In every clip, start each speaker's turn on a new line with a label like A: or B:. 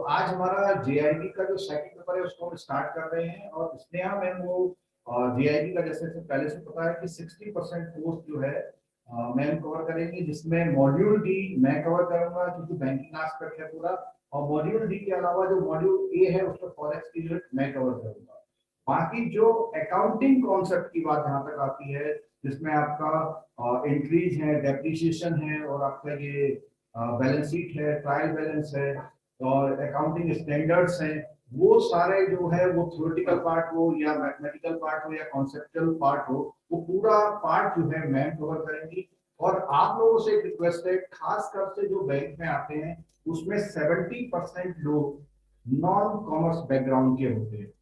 A: आज हमारा जेआईबी का जो सेकंड पेपर है उसको हम स्टार्ट कर रहे हैं और स्नेहा मैम वो जेआईबी का जैसे पहले से पता है कि 60% कोर्स जो है मैम कवर करेंगे, जिसमें मॉड्यूल डी मैं कवर करूंगा क्योंकि बैंकिंग एस्पेक्ट है पूरा, और मॉड्यूल डी के अलावा जो मॉड्यूल ए है उसमें फॉरेक्स की यूनिट मैं कवर करूंगा। बाकी जो अकाउंटिंग कॉन्सेप्ट की बात जहां तक आती है, जिसमें आपका एंट्रीज है, डेप्रिसिएशन है, और आपका ये बैलेंस शीट है, ट्रायल बैलेंस है, और अकाउंटिंग स्टैंडर्ड्स हैं, वो सारे जो है वो थ्योरेटिकल पार्ट हो या मैथमेटिकल पार्ट हो या कॉन्सेप्चुअल पार्ट हो, वो पूरा पार्ट जो है मैम कवर करेंगी। और आप लोगों से एक रिक्वेस्ट है, खास कर से जो बैंक में आते हैं उसमें 70% लोग नॉन कॉमर्स बैकग्राउंड के होते हैं,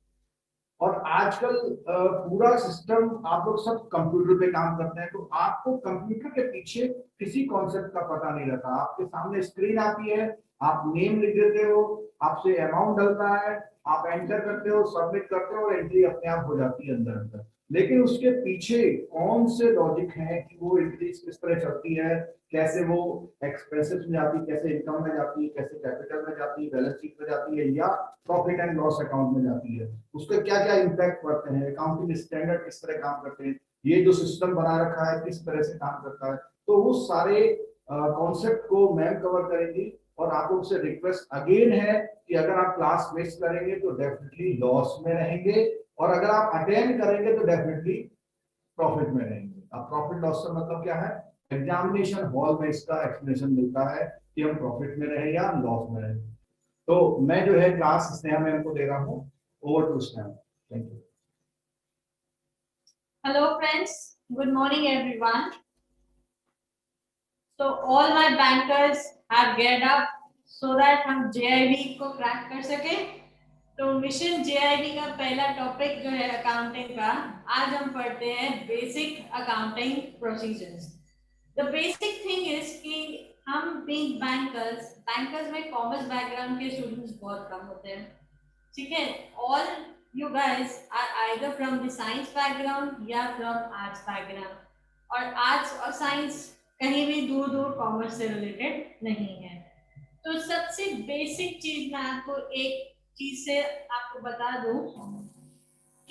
A: और आजकल पूरा सिस्टम आप लोग सब कंप्यूटर पे काम करते हैं, तो आपको कंप्यूटर के पीछे किसी कॉन्सेप्ट का पता नहीं रहता। आपके सामने स्क्रीन आती है, आप नेम लिख देते हो, आपसे अमाउंट डलता है, आप एंटर करते हो, सबमिट करते हो और एंट्री अपने आप हो जाती है अंदर अंदर। लेकिन उसके पीछे कौन से लॉजिक है कि वो एंट्रीज किस तरह चलती है, कैसे वो एक्सपेंसेस में जाती है, कैसे इनकम में जाती है, कैसे कैपिटल में जाती है, बैलेंस शीट में जाती है, या प्रॉफिट एंड लॉस अकाउंट में जाती है, उसके क्या क्या इम्पैक्ट पड़ते हैं, अकाउंटिंग स्टैंडर्ड किस तरह काम करते हैं, ये जो सिस्टम बना रखा है किस तरह से काम करता है, तो वो सारे कॉन्सेप्ट को मैम कवर करेंगी। और आप लोग से रिक्वेस्ट अगेन है कि अगर आप क्लास मिस करेंगे तो डेफिनेटली लॉस में रहेंगे, और अगर आप अटेंड करेंगे तो डेफिनेटली प्रॉफिट में रहेंगे। अब प्रॉफिट लॉस का मतलब क्या है, एग्जामिनेशन हॉल में इसका एक्सप्लेनेशन मिलता है कि हम प्रॉफिट में रहे या लॉस में रहे। तो मैं जो है क्लास स्नेहा मैम को दे रहा हूँ, over to Sneha. Thank you.
B: Hello friends, good morning everyone. So all my bankers have geared up so that हम JIB को क्रैक कर सके। तो मिशन JIB का पहला टॉपिक जो है अकाउंटिंग का, आज हम पढ़ते हैं basic accounting procedures. The basic thing is कि हम बीइंग बैंकर्स में कॉमर्स बैकग्राउंड के स्टूडेंट्स बहुत कम होते हैं, ठीक है। All you guys are either from the science background या from arts background, और आर्ट्स और साइंस कहीं भी दूर दूर कॉमर्स से रिलेटेड नहीं है। तो सबसे बेसिक चीज मैं आपको एक चीज से आपको बता दूं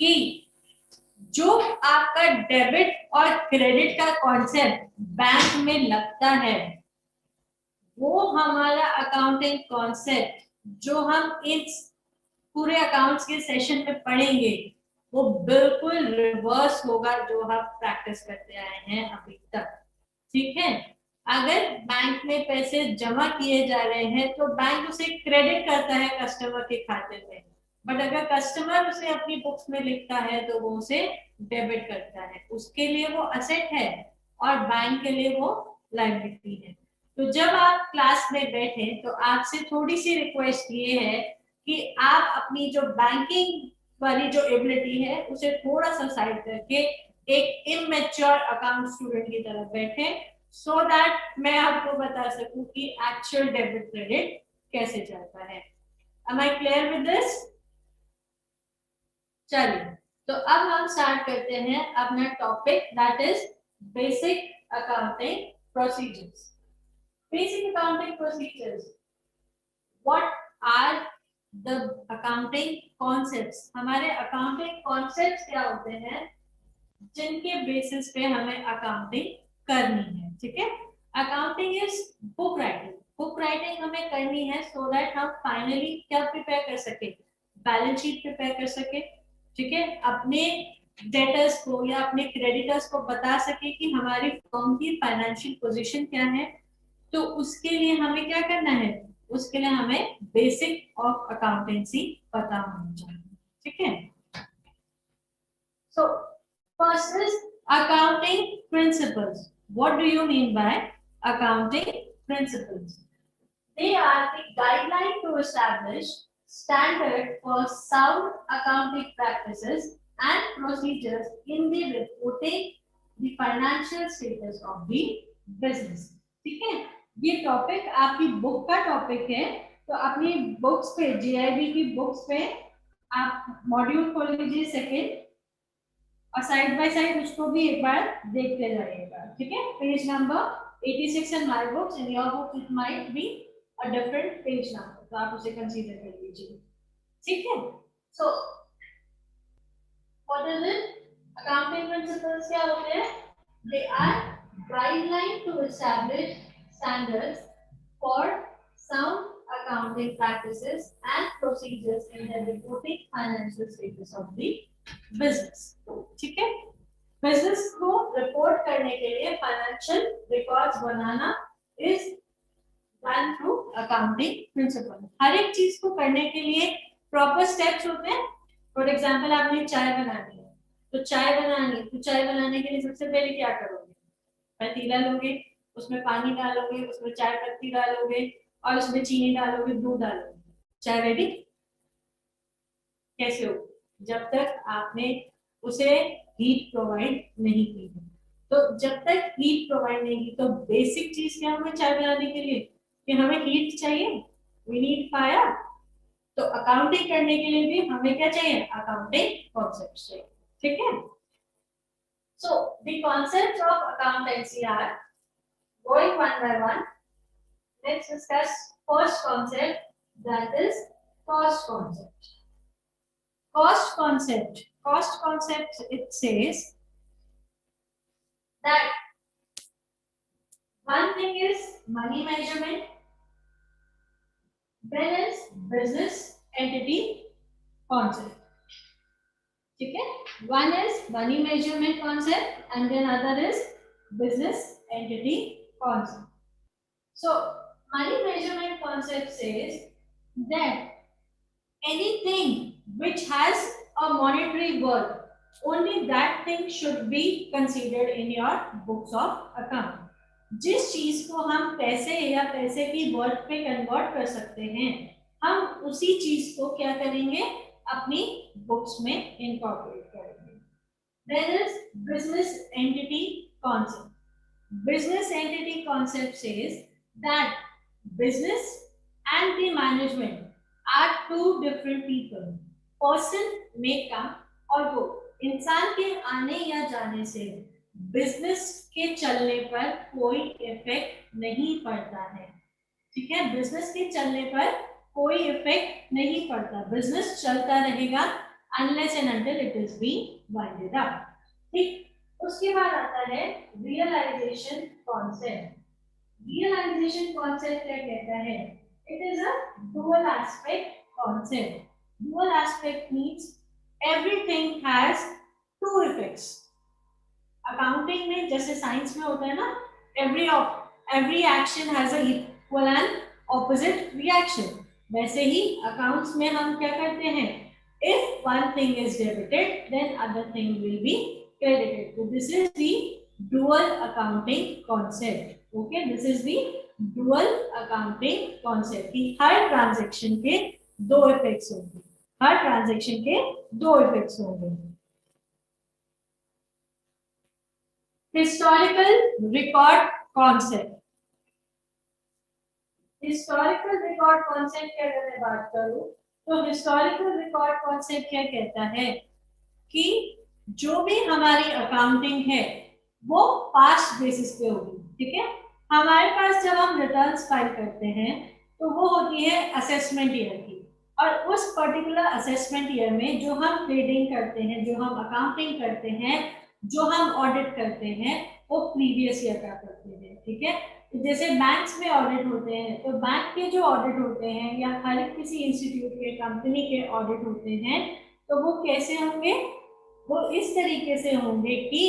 B: कि जो आपका डेबिट और क्रेडिट का कॉन्सेप्ट बैंक में लगता है, वो हमारा अकाउंटिंग कॉन्सेप्ट जो हम इस पूरे अकाउंट्स के सेशन में पढ़ेंगे वो बिल्कुल रिवर्स होगा जो हम प्रैक्टिस करते आए हैं अभी तक, ठीक है। अगर बैंक में पैसे जमा किए जा रहे हैं तो बैंक उसे क्रेडिट करता है कस्टमर के खाते में, बट अगर कस्टमर उसे अपनी बुक्स में लिखता है तो वो उसे डेबिट करता है। उसके लिए वो असेट है और बैंक के लिए वो लायबिलिटी है। तो जब आप क्लास में बैठे तो आपसे थोड़ी सी रिक्वेस्ट ये है कि आप अपनी जो बैंकिंग वाली जो एबिलिटी है उसे थोड़ा सा साइड करके एक इमैच्योर अकाउंट स्टूडेंट की तरह बैठे, सो दैट मैं आपको बता सकूं कि एक्चुअल डेबिट क्रेडिट कैसे चलता है। Am I clear with this? चलिए, तो अब हम स्टार्ट करते हैं अपना topic, that is basic accounting procedures. Basic accounting procedures, what are the accounting concepts. हमारे अकाउंटिंग कॉन्सेप्ट्स क्या होते हैं जिनके बेसिस पे हमें अकाउंटिंग करनी है, ठीक है। Accounting is book writing. Book writing हमें करनी है सो दैट हम फाइनली क्या प्रिपेयर कर सके, बैलेंस शीट प्रिपेयर कर सके, ठीक है। अपने डेटर्स को या अपने क्रेडिटर्स को बता सके कि हमारी फर्म की फाइनेंशियल पोजीशन क्या है। तो उसके लिए हमें क्या करना है, उसके लिए हमें बेसिक ऑफ अकाउंटेंसी पता होना चाहिए, ठीक है। So first is accounting principles. What do you mean by accounting principles? They are the guideline to establish standard for sound accounting practices and procedures in the reporting the financial status of the business, ठीक है। ये topic आपकी book का topic है, तो अपनी books पे, GIB की बुक्स पे आप मॉड्यूल खोल लीजिए सेकेंड, और साइड बाय साइड उसको भी एक बार देखते जाइएगा, ठीक है। Page number 86 in my books, in your book it might be a different page number, तो आप उसे कंसीडर कर लीजिए, ठीक है। So what is it, accounting principles क्या होते हैं? They are guideline to establish standards for sound accounting practices and procedures in the reporting financial status of the business, ठीक है। बिजनेस को रिपोर्ट करने के लिए फाइनेंशियल रिकॉर्ड्स बनाना is done through accounting principle. हर एक चीज को करने के लिए प्रॉपर स्टेप्स होते हैं। फॉर एग्जांपल आपने चाय बनानी है, तो चाय बनाने के लिए सबसे पहले क्या करोगे? पतीला लोगे, उसमें पानी डालोगे, उसमें चाय पत्ती डालोगे और उसमें चीनी डालोगे, दूध डालोगे, चाय रेडी कैसे हो? जब तक आपने उसे हीट प्रोवाइड नहीं की है। तो जब तक हीट प्रोवाइड नहीं की, तो बेसिक चीज क्या हमें चाय बनाने के लिए कि हमें हीट चाहिए, वी नीड फायर। तो अकाउंटिंग करने के लिए भी हमें क्या चाहिए? अकाउंटिंग कॉन्सेप्ट चाहिए, ठीक है। So the concepts of accountancy are going one by one. Let's discuss first concept, that is cost concept. Cost concept, it says that one thing is money measurement, then is business entity concept, ठीक है। One is money measurement concept and then other is business entity concept. So money measurement concept says that anything which has a monetary worth, only that thing should be considered in your books of account. जिस चीज को हम पैसे या पैसे की worth पे convert कर सकते हैं, हम उसी चीज को क्या करेंगे? अपनी बुक्स में इनकॉर्पोरेट करेंगे। There is business entity concept. Business entity concept says that business and the management are two different people. Person may come or go. इंसान के आने या जाने से बिजनेस के चलने पर कोई इफेक्ट नहीं पड़ता है, ठीक है। बिजनेस के चलने पर कोई इफेक्ट नहीं पड़ता, बिजनेस चलता रहेगा unless and until it is being winded up, ठीक। उसके बाद आता है रियलाइजेशन कॉन्सेप्ट। रियलाइजेशन कॉन्सेप्ट क्या कहता है? It is a dual aspect concept. Dual aspect means everything has two effects. Accounting में जैसे साइंस में होता है ना, every action has a equal and opposite reaction, वैसे ही अकाउंट्स में हम क्या करते हैं? If one thing is debited then other thing will be credited. तो this is the dual accounting concept. Okay, this is the dual accounting concept कि हर ट्रांजैक्शन के दो इफेक्ट्स होंगे, हर ट्रांजैक्शन के दो इफेक्ट्स होंगे। Historical record concept. Historical record concept की अगर मैं बात करूं, तो हिस्टोरिकल रिकॉर्ड कॉन्सेप्ट क्या कहता है कि जो भी हमारी अकाउंटिंग है वो पास्ट बेसिस पे होगी, ठीक है। हमारे पास जब हम रिटर्न्स फाइल करते हैं तो वो होती है असेसमेंट ईयर की, और उस पर्टिकुलर असेसमेंट ईयर में जो हम ट्रेडिंग करते हैं, जो हम अकाउंटिंग करते हैं, जो हम ऑडिट करते हैं, वो प्रीवियस ईयर का करते हैं, ठीक है। जैसे बैंक्स में ऑडिट होते हैं, तो बैंक के जो ऑडिट होते हैं या हर किसी इंस्टीट्यूट के, कंपनी के ऑडिट होते हैं, तो वो कैसे होंगे? वो इस तरीके से होंगे कि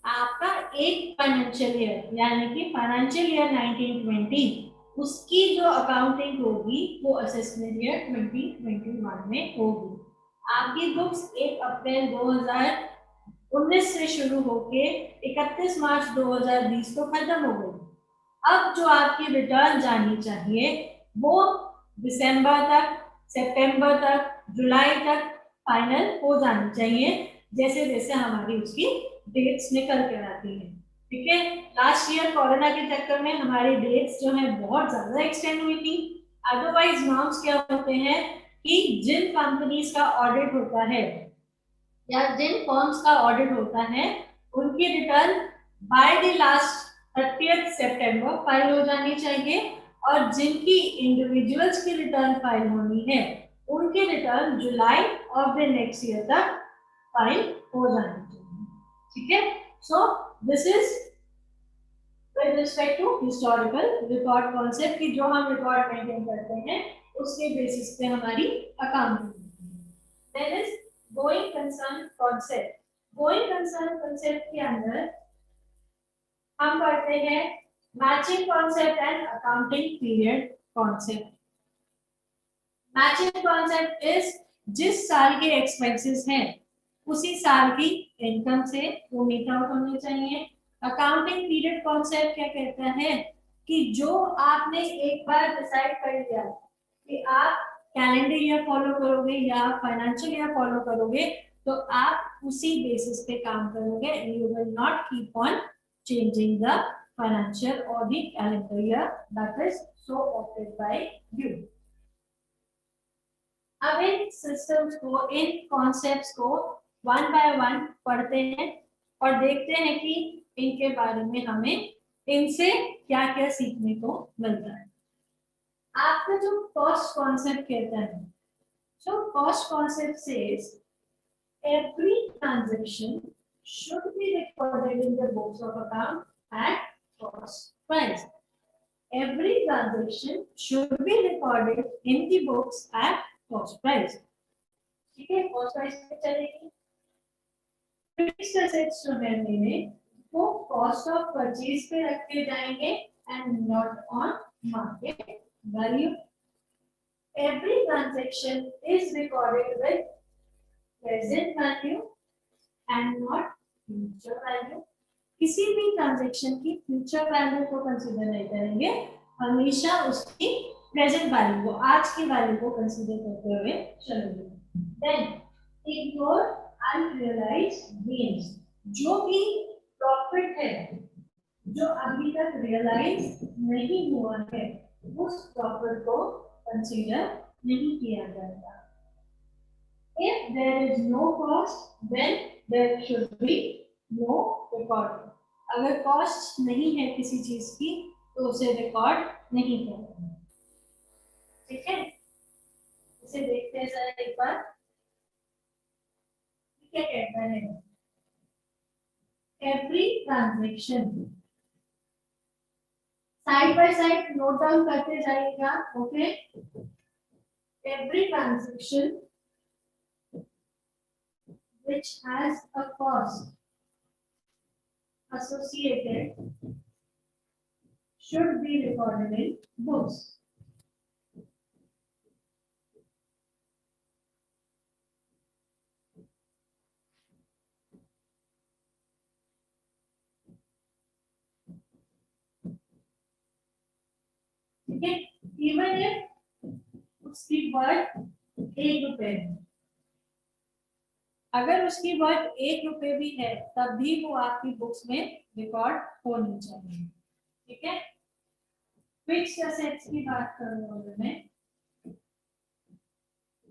B: आपका एक फाइनेंशियल ईयर यानी कि फाइनेंशियल ईयर 1920, उसकी जो अकाउंटिंग होगी वो असेसमेंट ईयर 2021 में होगी। आपकी बुक्स 1 अप्रैल 2019 से शुरू होके 31 मार्च 2020 को खत्म हो गई। अब जो आपकी रिटर्न जानी चाहिए वो दिसंबर तक, सितंबर तक, जुलाई तक फाइनल हो जानी चाहिए, जैसे जैसे हमारी उसकी डेट्स निकल कर आती है, ठीक है। लास्ट ईयर कोरोना के चक्कर में हमारी डेट्स जो है बहुत ज्यादा एक्सटेंड हुई थी। अदरवाइज नॉर्म्स क्या होते हैं कि जिन कंपनीज का ऑडिट होता है या जिन फर्म्स का ऑडिट होता है, उनकी return by the last 30th September file हो जानी चाहिए, और जिनकी इंडिविजुअल्स की रिटर्न फाइल होनी है उनके return July of the next year तक फाइल हो जानी चाहिए। ठीक है, so this is with respect to historical record concept की जो हम रिकॉर्ड मेंटेन करते हैं उसके बेसिस पे हमारी accounting. Then is going concern concept. Going concern concept के अंदर हम पढ़ते हैं matching concept and accounting period concept. Matching concept is जिस साल के एक्सपेंसेस हैं उसी साल की इनकम से वो मीट आउट होने चाहिए। अकाउंटिंग पीरियड कॉन्सेप्ट क्या कहता है कि जो आपने एक बार डिसाइड कर लिया कि आप कैलेंडर ईयर फॉलो करोगे या फाइनेंशियल ईयर फॉलो करोगे तो आप उसी बेसिस पे काम करोगे and you will not keep on changing the financial or the calendar year that is so opted by you. अब इन सिस्टम्स को इन कॉन्सेप्ट्स को वन बाय वन पढ़ते हैं और देखते हैं कि इनके बारे में हमें इनसे क्या क्या सीखने को मिलता है। आपका जो फर्स्ट कॉन्सेप्ट कहता है, so first concept says every transaction should be recorded in the books of account at cost price. Every transaction should be recorded in the books at cost price. ठीक है, cost price पे चलेगी। Fixed assets जो है मेरे वो cost of purchase पे रखे जाएंगे and not on market value. Every transaction is recorded with present value and not future value. किसी भी ट्रांजैक्शन की फ्यूचर वैल्यू को कंसीडर नहीं करेंगे, हमेशा उसकी प्रेजेंट वैल्यू को, आज की वैल्यू को कंसीडर करते हुए चलेंगे। Then ignore unrealised gains. जो भी प्रॉफिट है जो अभी तक रियलाइज नहीं हुआ है उस प्रॉफिट को कंसीडर नहीं किया जाता। If there is no cost, then there should be no record. अगर कॉस्ट नहीं है किसी चीज की तो उसे रिकॉर्ड नहीं करना। ठीक है, इसे देखते हैं जरा एक बार क्या कहता है। Every transaction side by side note down करते जाइएगा। Okay, every transaction which has a cost associated should be recorded in books. ठीक है, even if उसकी वर्थ 1 रुपए है, अगर उसकी वर्थ 1 रुपए भी है तब भी वो आपकी बुक्स में रिकॉर्ड होनी चाहिए। ठीक है, फिक्स्ड असेट्स की बात करूंगा मैं।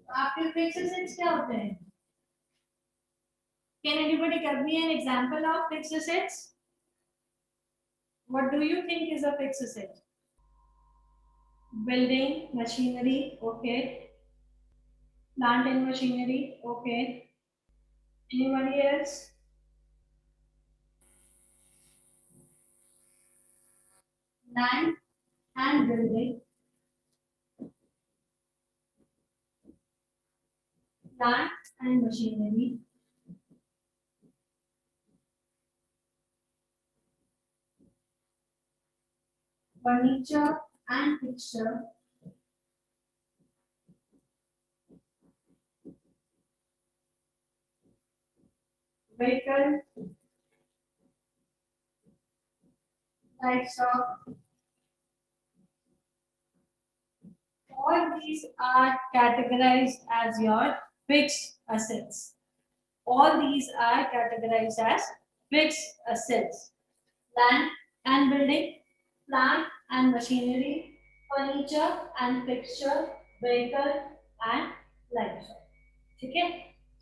B: आपके फिक्स्ड असेट्स क्या होते हैं? Can anybody give me an example of fixed assets? What do you think is a fixed asset? Building, machinery, okay. Plant and machinery, okay. Anybody else? Land and building. Plant and machinery. Furniture and fixture. Vehicle. Livestock. All these are categorized as your fixed assets. All these are categorized as fixed assets. Land and building, plant and machinery, furniture and fixture, vehicle and livestock. ठीक है?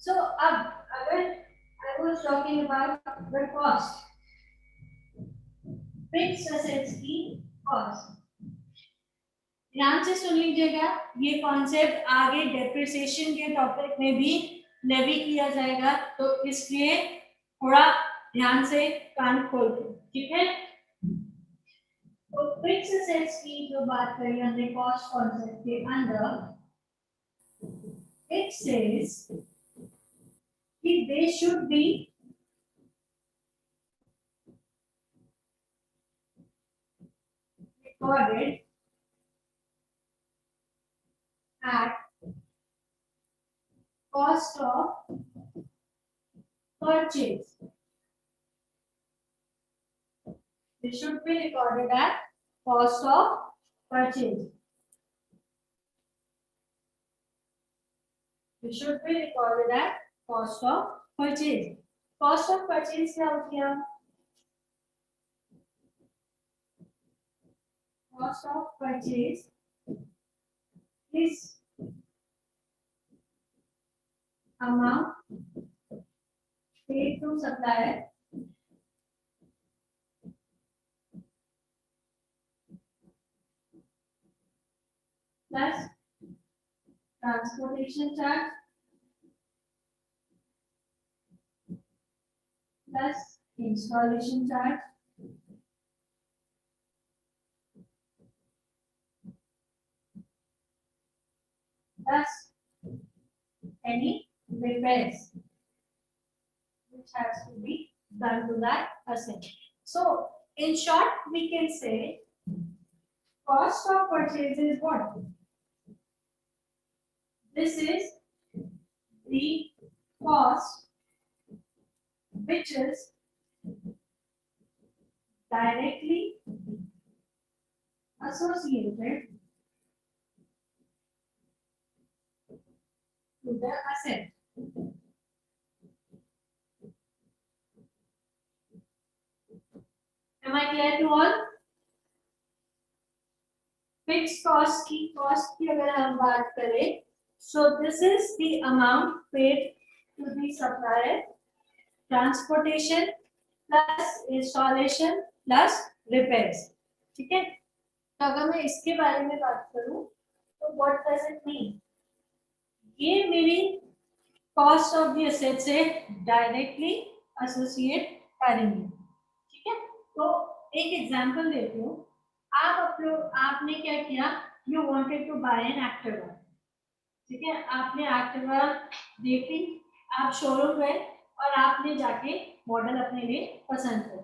B: So अब अगर I was talking about the cost, fixed assets की cost. ध्यान से सुन लीजिएगा, ये concept आगे डेप्रिसिएशन के टॉपिक में भी लेवी किया जाएगा, तो इसलिए थोड़ा ध्यान से कान खोल के, ठीक है। तो फिक्स असेट्स की जो बात करी हमने कॉस्ट कॉन्सेप्ट के अंदर, इट सेज कि they should be recorded at cost of purchase. They should be recorded at cost of purchase. They should be recorded at cost of purchase. Cost of purchase क्या होती है? Cost of purchase is amount paid to supplier plus transportation charge plus installation charge plus any repairs which has to be done to that asset. So, in short, we can say cost of purchase is what? This is the cost which is directly associated to the asset. Am I clear to all? Fixed cost की अगर हम बात करें, so this is the amount paid to the supplier, transportation plus installation plus repairs. ठीक है? तो अगर मैं इसके बारे में बात करूं, तो what does it mean? ये मेरी cost of the asset से directly associate करेंगे, ठीक है? तो एक एग्जांपल देती हूँ। आपने क्या किया? You wanted to buy an Activa, ठीक है? आपने Activa देखी, आप शोरूम गए और आपने जाके मॉडल अपने लिए पसंद कर,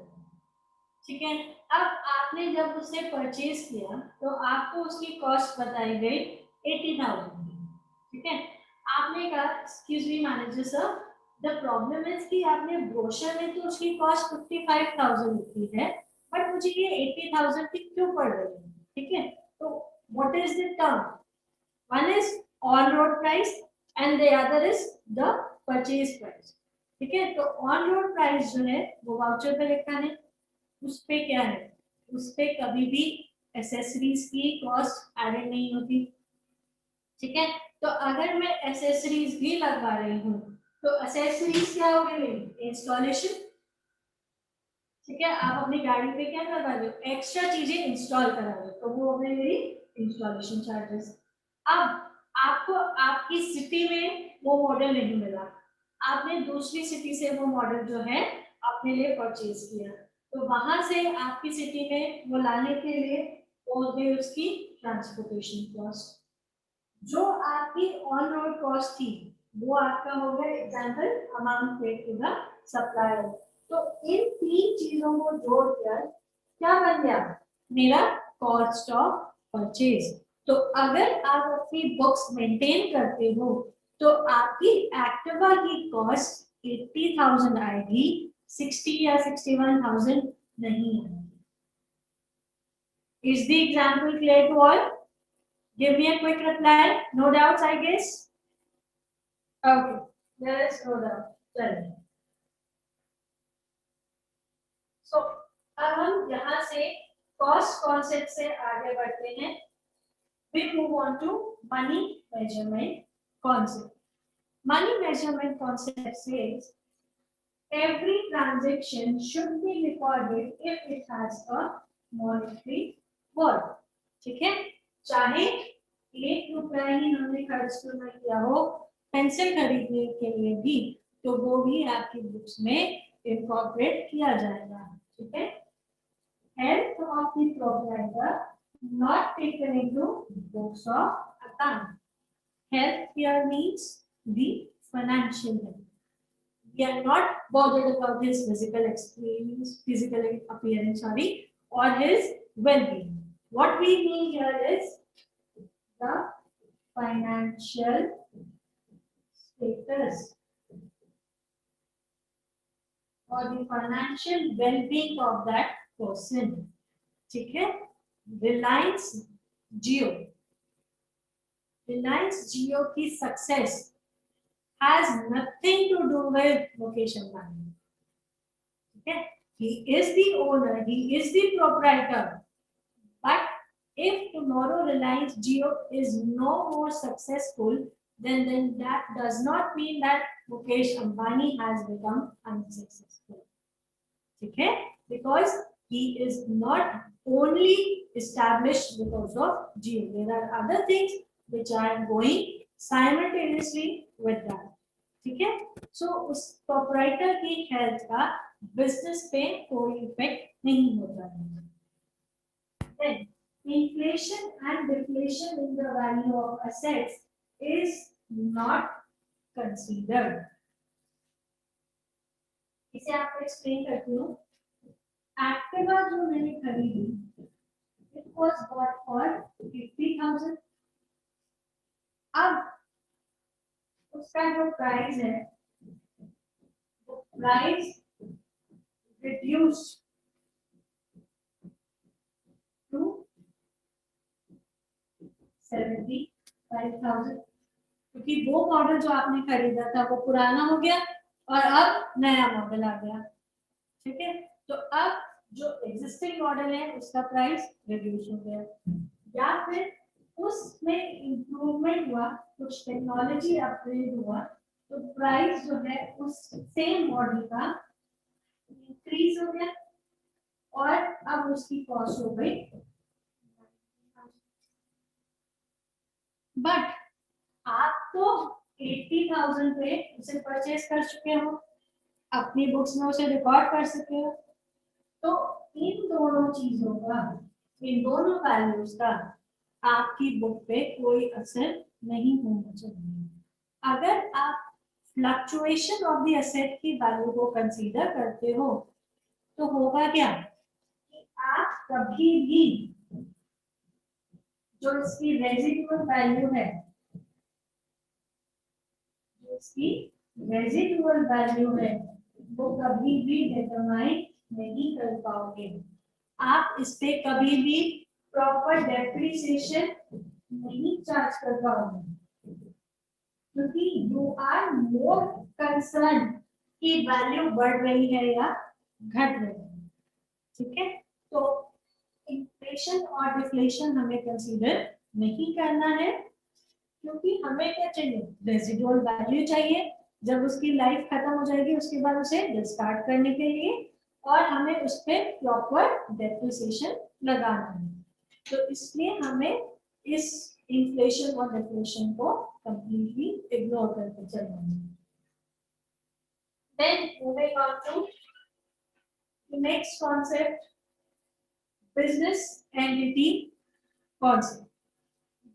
B: ठीक है? अब आपने जब उसे परचेज किया तो आपको उसकी कॉस्ट बताई गई 80,000, ठीक है? आपने कहा excuse me manager sir, the problem is कि आपने ब्रोशर में तो उसकी कॉस्ट 55,000 लिखी है, बट मुझे ये 80,000 की क्यों पड़ रही है, ठीक है? तो what is the term? One is on road price and the other is the purchase price, ठीक है? तो ऑन रोड प्राइस जो है वो वाउचर पे लिखा है, उस पे क्या है? उस पे कभी भी एसेसरीज की कॉस्ट एडेड नहीं होती, ठीक है? तो अगर मैं एसेसरीज भी लगवा रही हूँ तो एसेसरीज क्या हो गई? इंस्टॉलेशन, ठीक है? आप अपनी गाड़ी पे क्या करवा रहे हो? एक्स्ट्रा चीजें इंस्टॉल करा रहे हो, तो वो हो गई मेरी इंस्टॉलेशन चार्जेस। अब आपको आपकी सिटी में वो मॉडल नहीं मिला, आपने दूसरी सिटी से वो मॉडल जो है अपने लिए परचेज किया, तो वहां से आपकी सिटी में वो लाने के लिए वो हो गई उसकी ट्रांसपोर्टेशन कॉस्ट। जो आपकी ऑन रोड कॉस्ट थी वो आपका हो गया example amount paid to the supplier. तो इन तीन चीजों को जोड़कर क्या बन गया? मेरा कॉस्ट ऑफ परचेज। तो अगर आप अपनी बुक्स मेंटेन करते हो तो आपकी एक्टिवा की कॉस्ट 80,000 आएगी, 60 या 61,000 नहीं आएगी। Is the example clear to all? Give me a quick reply. No doubts, I guess. Okay, there is no doubt. चलिए, so अब हम यहाँ से cost concept से आगे बढ़ते हैं. We move on to money measurement concept. Money measurement concept says every transaction should be recorded if it has a monetary worth. ठीक है? चाहे 1 रुपया ही हमने खर्च करना किया हो पेंसिल खरीदने के लिए भी, तो वो भी आपकी बुक्स में इनकॉर्पोरेट किया जाएगा। ठीक है, health of the proprietor not taken into books of account. Health here means the financial health. We are not bothered about his physical appearance, or his well-being. What we mean here is the financial status or the financial well-being of that person. ठीक है, रिलायंस जियो की success has nothing to do with Mukesh Ambani. Okay, he is the owner, he is the proprietor, but if tomorrow Reliance Jio is no more successful, then that does not mean that Mukesh Ambani has become unsuccessful. Okay, because he is not only established because of Jio. There are other things which are going simultaneously with that. ठीक है, सो उस proprietor की health का business पे कोई effect नहीं होता है। Then inflation and deflation in the value of assets is not considered. इसे आपको एक्सप्लेन करती हूँ। एक्टिवा जो मैंने खरीदी, it was bought for 50,000. अब उसका जो प्राइस है, वो प्राइस रिड्यूस्ड टू 75,000, क्योंकि वो मॉडल जो आपने खरीदा था वो पुराना हो गया और अब नया मॉडल आ गया। ठीक है, तो अब जो एग्जिस्टिंग मॉडल है उसका प्राइस रिड्यूस हो गया, या फिर उसमें इंप्रूवमेंट हुआ, कुछ टेक्नोलॉजी अपग्रेड हुआ, तो प्राइस जो है उस सेम मॉडल का इंक्रीज हो गया और अब उसकी कॉस्ट हो गई। बट आप तो 80,000 पे उसे परचेज कर चुके हो, अपनी बुक्स में उसे रिकॉर्ड कर सके हो, तो इन दोनों चीजों का, इन दोनों वैल्यूज का आपकी बुक पे कोई असर नहीं होना चाहिए। अगर आप फ्लक्चुएशन ऑफ द एसेट की वैल्यू को कंसीडर करते हो तो होगा क्या कि आप कभी भी जो इसकी रेजिडुअल वैल्यू है, जो इसकी रेजिडुअल वैल्यू है, वो कभी भी डिटरमाइन नहीं कर पाओगे। आप इस पे कभी भी प्रॉपर डेप्रिसिएशन नहीं चार्ज कर पाओगे, क्योंकि यू आर मोर कंसर्न कि वैल्यू बढ़ रही है या घट रही है। ठीक है, तो इन्फ्लेशन और डिफ्लेशन हमें कंसीडर नहीं करना है, क्योंकि हमें क्या चाहिए, रेजिडुअल वैल्यू चाहिए। जब उसकी लाइफ खत्म हो जाएगी उसके बाद उसे डिस्कार्ड करने के लिए, और हमें उस पर प्रॉपर डेप्रिसिएशन लगाना है। तो इसलिए हमें इस इन्फ्लेशन और डिफ्लेशन को कंप्लीटली इग्नोर करके चलना है। Then moving on to the next concept, business entity concept.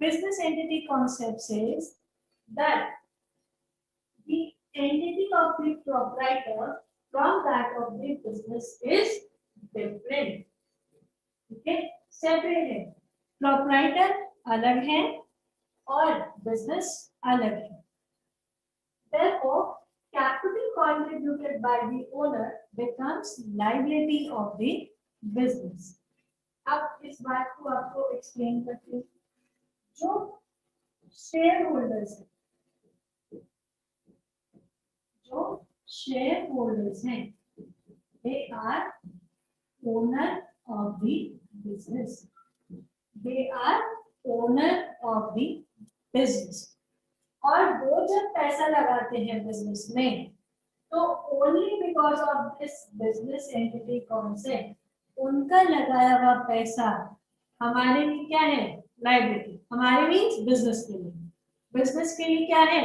B: Business entity concept says that the entity of the proprietor from that of the business is different. Okay, separate है, proprietor अलग है और business अलग है। Therefore, capital contributed by the owner becomes liability of the business. अब इस बात को आपको एक्सप्लेन करती हूँ। जो शेयर होल्डर्स हैं, they are owner of the business. They are owner of the business. और वो जब पैसा लगाते हैं बिजनेस में, तो only because of this business entity concept, उनका लगाया हुआ पैसा हमारे लिए क्या है, लायबिलिटी, हमारे मीन्स बिजनेस के लिए, बिजनेस के लिए क्या है,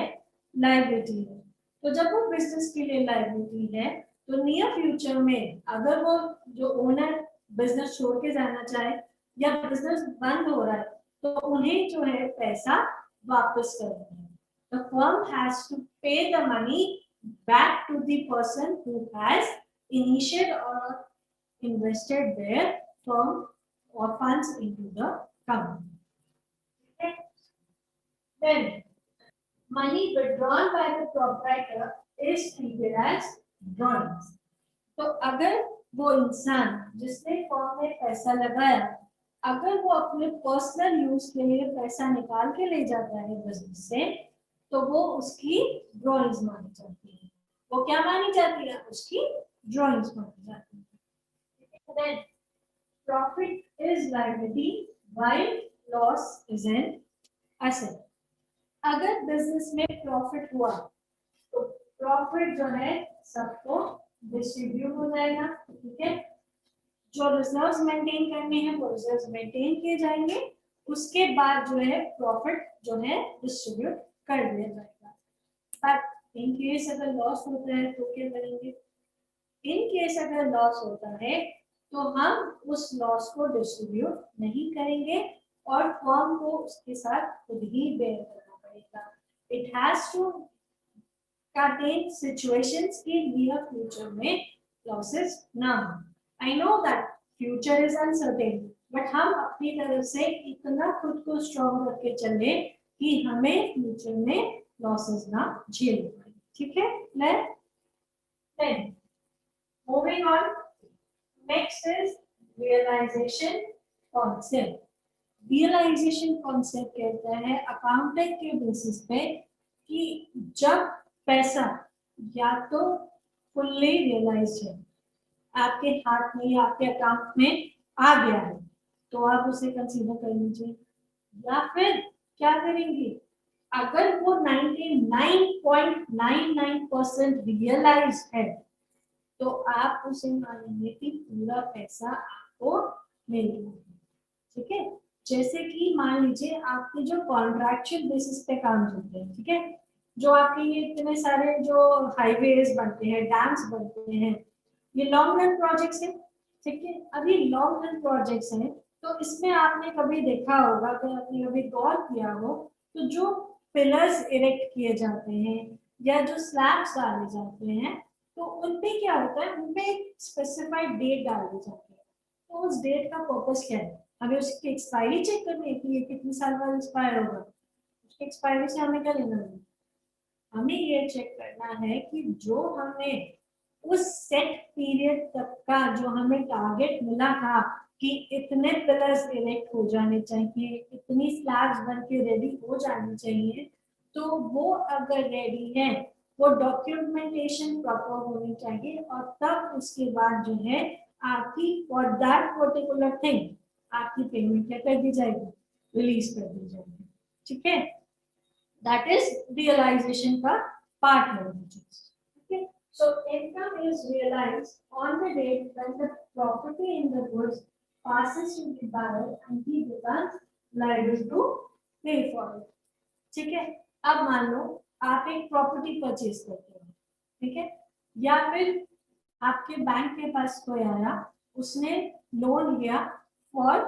B: लायबिलिटी है। तो जब वो बिजनेस के लिए लायबिलिटी है तो नियर फ्यूचर में अगर वो जो ओनर बिजनेस छोड़ के जाना चाहे या बिजनेस बंद हो रहा है तो उन्हें जो है पैसा वापस करना है। The firm has to pay the money back to the person who has initiated or invested their firm or funds into the company. Okay? Then money withdrawn by the proprietor is treated as drawings. तो अगर वो इंसान जिसने form में पैसा लगाया अगर वो अपने पर्सनल यूज के लिए पैसा निकाल के ले जाता है बिजनेस से तो वो उसकी ड्रॉइंग्स मानी जाती है। वो क्या मानी जाती है, उसकी ड्रॉइंग्स मानी जाती है। Then profit is liability while loss is an asset. अगर बिजनेस में प्रॉफिट हुआ तो प्रॉफिट जो है सबको डिस्ट्रीब्यूट हो जाएगा, ठीक है। जो रिजर्व्स मेंटेन करने हैं वो रिजर्व्स मेंटेन किए जाएंगे, उसके बाद जो है प्रॉफिट जो है डिस्ट्रीब्यूट कर दिया जाएगा। बट इन केस अगर लॉस होता है तो क्या करेंगे, इन केस अगर लॉस होता है तो हम उस लॉस को डिस्ट्रीब्यूट नहीं करेंगे और फर्म को उसके साथ खुद ही बेयर करना पड़ेगा। It has to contain situations के near future में losses ना हो। I know that future is uncertain, but हम अपनी तरफ से इतना खुद को strong करके चले कि हमें future में losses ना झेलने पड़े, ठीक है। Then moving on, next is realization concept. Realization concept कहता है अकाउंटिंग के बेसिस पे कि जब पैसा या तो फुल्ली रियलाइज है आपके हाथ में या आपके अकाउंट में आ गया है तो आप उसे कंसीडर कर लीजिए, या फिर क्या करेंगे अगर वो 99.99% रियलाइज है तो आप उसे मानेंगे कि पूरा पैसा आपको मिल गया, ठीक है। जैसे कि मान लीजिए आपके जो कॉन्ट्रैक्चुअल बेसिस पे काम चलते हैं, ठीक है, जो आपके ये इतने सारे जो हाईवेज बनते हैं, डैम्स बनते हैं, ये लॉन्ग रन प्रोजेक्ट्स हैं, ठीक है। अभी लॉन्ग रन प्रोजेक्ट्स हैं तो इसमें आपने कभी देखा होगा कि आपने कभी गौर किया हो तो जो पिलर्स इरेक्ट किए जाते हैं या जो स्लैब्स डाले जाते हैं तो उनपे क्या होता है, उनपे एक स्पेसिफाइड डेट डाली जाती है। तो उस डेट का पर्पस क्या है, हमें उसकी एक्सपायरी चेक करनी है कि ये कितने साल बाद एक्सपायर होगा। उसकी एक्सपायरी से हमें क्या लेना है, हमें ये चेक करना है कि जो हमें उस सेट पीरियड तक का जो हमें टारगेट मिला था कि इतने पिलर्स इरेक्ट हो जाने चाहिए, इतनी स्लैब्स बन के रेडी हो जानी चाहिए, तो वो अगर रेडी है वो डॉक्यूमेंटेशन प्रॉपर होनी चाहिए और तब उसके बाद जो है आपकी फॉर दैट पर्टिकुलर थिंग आपकी पेमेंट क्या कर दी जाएगी, रिलीज कर दी जाएगी, ठीक है। दैट इज रियलाइजेशन का पार्ट है। okay? So income is realized on the date when the property in the goods passes to the buyer and he becomes liable to pay for it. ठीक है। अब मान लो आप एक प्रॉपर्टी परचेज करते हो, ठीक है, या फिर आपके बैंक के पास कोई आया उसने लोन लिया फॉर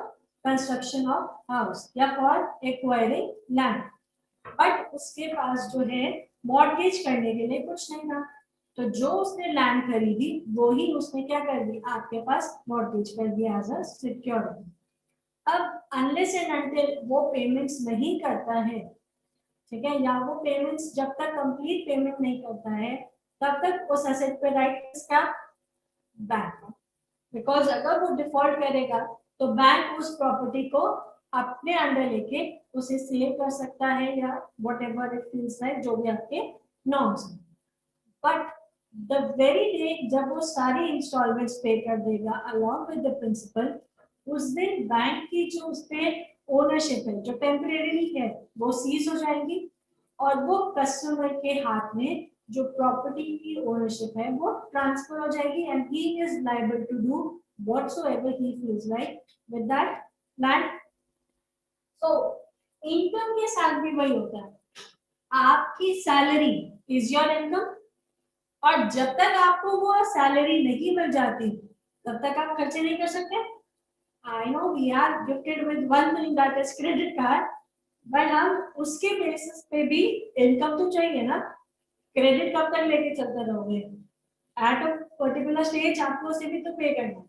B: कंस्ट्रक्शन ऑफ हाउस या फॉर एक्वायरिंग लैंड, बट उसके पास जो है मॉर्गेज करने के लिए कुछ नहीं था, तो जो उसने लैंड खरीदी वो ही उसने क्या कर दी, आपके पास मॉर्गेज कर दिया एज अ सिक्योरिटी। अब अनलेस एंड अनटिल वो पेमेंट्स नहीं करता है, ठीक है, या वो पेमेंट्स जब तक कंप्लीट पेमेंट नहीं करता है तब तक उस एसेट पे राइट किसका, बैंक का। बिकॉज अगर वो डिफॉल्ट करेगा तो बैंक उस प्रॉपर्टी को अपने अंडर लेके उसे सेल कर सकता है या व्हाटएवर इट फील्स लाइक, जो भी आपके नॉर्म्स हैं। बट द वेरी डे जब वो सारी इंस्टॉलमेंट्स पे कर देगा अलॉन्ग विद द प्रिंसिपल, उस दिन बैंक की जो उस पे ओनरशिप है जो टेम्परेरी है वो सीज हो जाएगी और वो कस्टमर के हाथ में जो प्रॉपर्टी की ओनरशिप है वो ट्रांसफर हो जाएगी and he is liable to do whatsoever he feels like with that land. So income के साथ भी वही होता है, आपकी सैलरी इज योर इनकम, और जब तक आपको वो सैलरी नहीं मिल जाती तब तक आप खर्चे नहीं कर सकते। I know we are gifted with one thing that is credit card, but हम उसके बेसिस पे भी इनकम तो चाहिए ना। क्रेडिट कब तक लेके चलते रहोगे, एट अ पर्टिकुलर स्टेज आपको उसे भी तो पे करना है।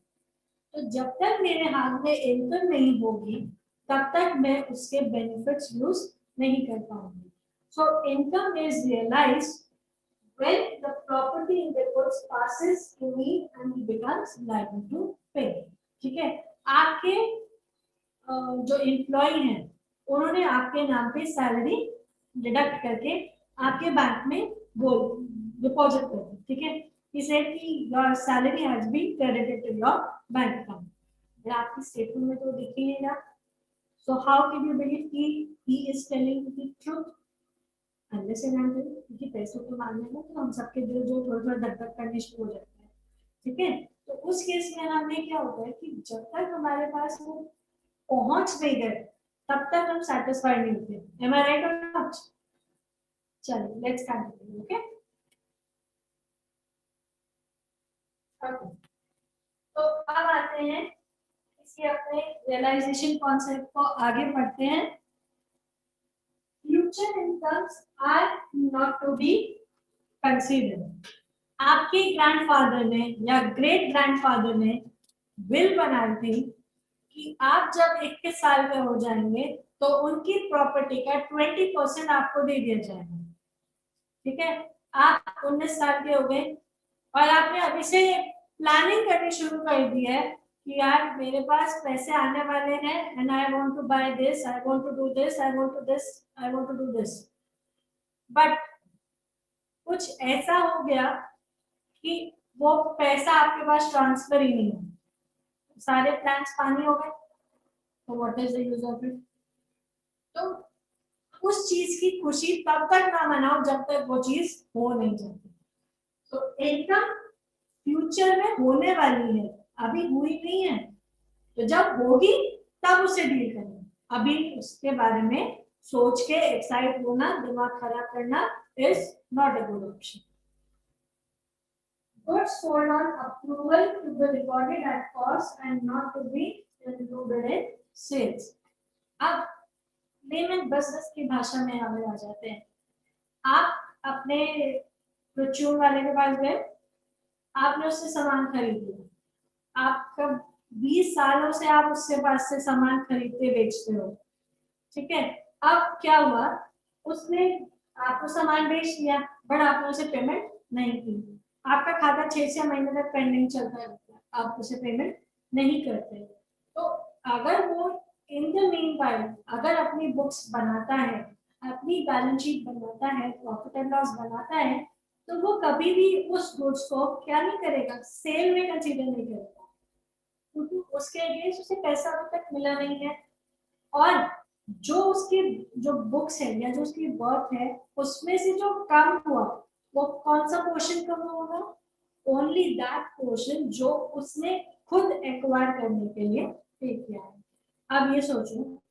B: तो जब तक मेरे हाथ में इनकम नहीं होगी तब तक मैं उसके बेनिफिट्स यूज नहीं कर पाऊंगी। So income is realised when the property in the goods passes to me and he becomes liable to pay। ठीक है, आपके जो एम्प्लॉय हैं उन्होंने आपके नाम पे सैलरी डिडक्ट करके आपके बैंक में वो डिपॉजिट कर दी। ठीक है, he said कि your salary has been credited to your bank account। अगर आपकी स्टेटमेंट में तो दिख ही नहीं रहा, so how can you believe कि he is telling the truth? unless and until क्योंकि पैसों के मामले में तो हम सबके दिल जो थोड़ा थोड़ा धक धक करने शुरू हो जाते हैं। ठीक है, तो उस केस में हमें क्या होता है कि जब तक हमारे पास वो पहुंच नहीं गए तब तक हम सेटिस्फाइड नहीं होते। एम आई राइट और नॉट? चलिए लेट्स कंटिन्यू। ओके, तो अब आते हैं इसी अपने रियलाइजेशन कॉन्सेप्ट को आगे बढ़ते हैं। Future incomes are not to be considered. आपके ग्रैंडफादर ने या ग्रेट ग्रैंडफादर ने विल बनाई थी कि आप जब 21 साल के हो जाएंगे तो उनकी प्रॉपर्टी का 20% आपको दे दिया जाएगा। ठीक है, आप 19 साल के हो गए और आपने अभी से प्लानिंग करनी शुरू कर दी है कि यार मेरे पास पैसे आने वाले हैं and I want to buy this, I want to do this, I want to this, I want to do this, but कुछ ऐसा हो गया कि वो पैसा आपके पास ट्रांसफर ही नहीं हो, सारे प्लान्स पानी हो गए, तो what is the use of it? तो उस चीज की खुशी तब तक ना मनाओ जब तक वो चीज हो नहीं जाती। तो इनकम फ्यूचर में होने वाली है, अभी हुई नहीं है, तो जब होगी तब उसे डील करना, अभी उसके बारे में सोच के एक्साइट होना, दिमाग खराब करना is not a good option. Goods sold on approval to be recorded at cost and not to be included in sales। अब लेमन बिजनेस की भाषा में आगे आ जाते हैं। आप अपने परचून वाले के पास गए, आपने उससे सामान खरीद लिया, आपका 20 सालों से आप उसके पास से सामान खरीदते बेचते हो। ठीक है, अब क्या हुआ, उसने आपको सामान बेच दिया बट आपने उसे पेमेंट नहीं की, आपका खाता 6 महीने तक पेंडिंग चलता रहता है, आप उसे पेमेंट नहीं करते। तो अगर वो इन द मीन टाइम अगर अपनी बुक्स बनाता है, अपनी बैलेंस शीट बनाता है, प्रॉफिट एंड लॉस बनाता है, तो वो कभी भी उस गुड्स को क्या नहीं करेगा, सेल में कंसीडर नहीं करेगा, क्योंकि उसके अगेंस्ट उसे पैसा अभी तक मिला नहीं है। और जो उसकी जो बुक्स है या जो उसकी वर्क है उसमें से जो कम हुआ वो कौन सा पोर्शन कम होगा, ओनली दैट पोर्शन जो उसने खुद एक्वायर करने के लिए पे किया है। अब ये सोचो,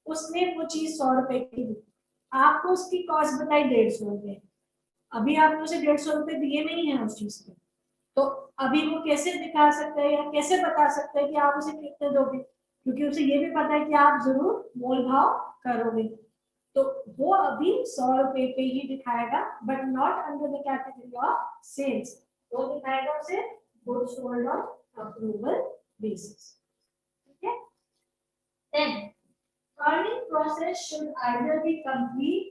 B: उसने वो चीज 100 रुपए की दी, आपको उसकी कॉस्ट बताई 150 रुपए, अभी आपने उसे 150 रुपए दिए नहीं है उस चीज के, तो अभी वो कैसे दिखा सकता है या कैसे बता सकता है कि आप उसे कितने दोगे, क्योंकि उसे ये भी पता है कि आप जरूर मोल भाव करोगे। तो वो अभी 100 रुपए पे ही दिखाएगा but not under the category of sales, वो दिखाएगा उसे goods sold on approval basis. ठीक है, then earning process should either be complete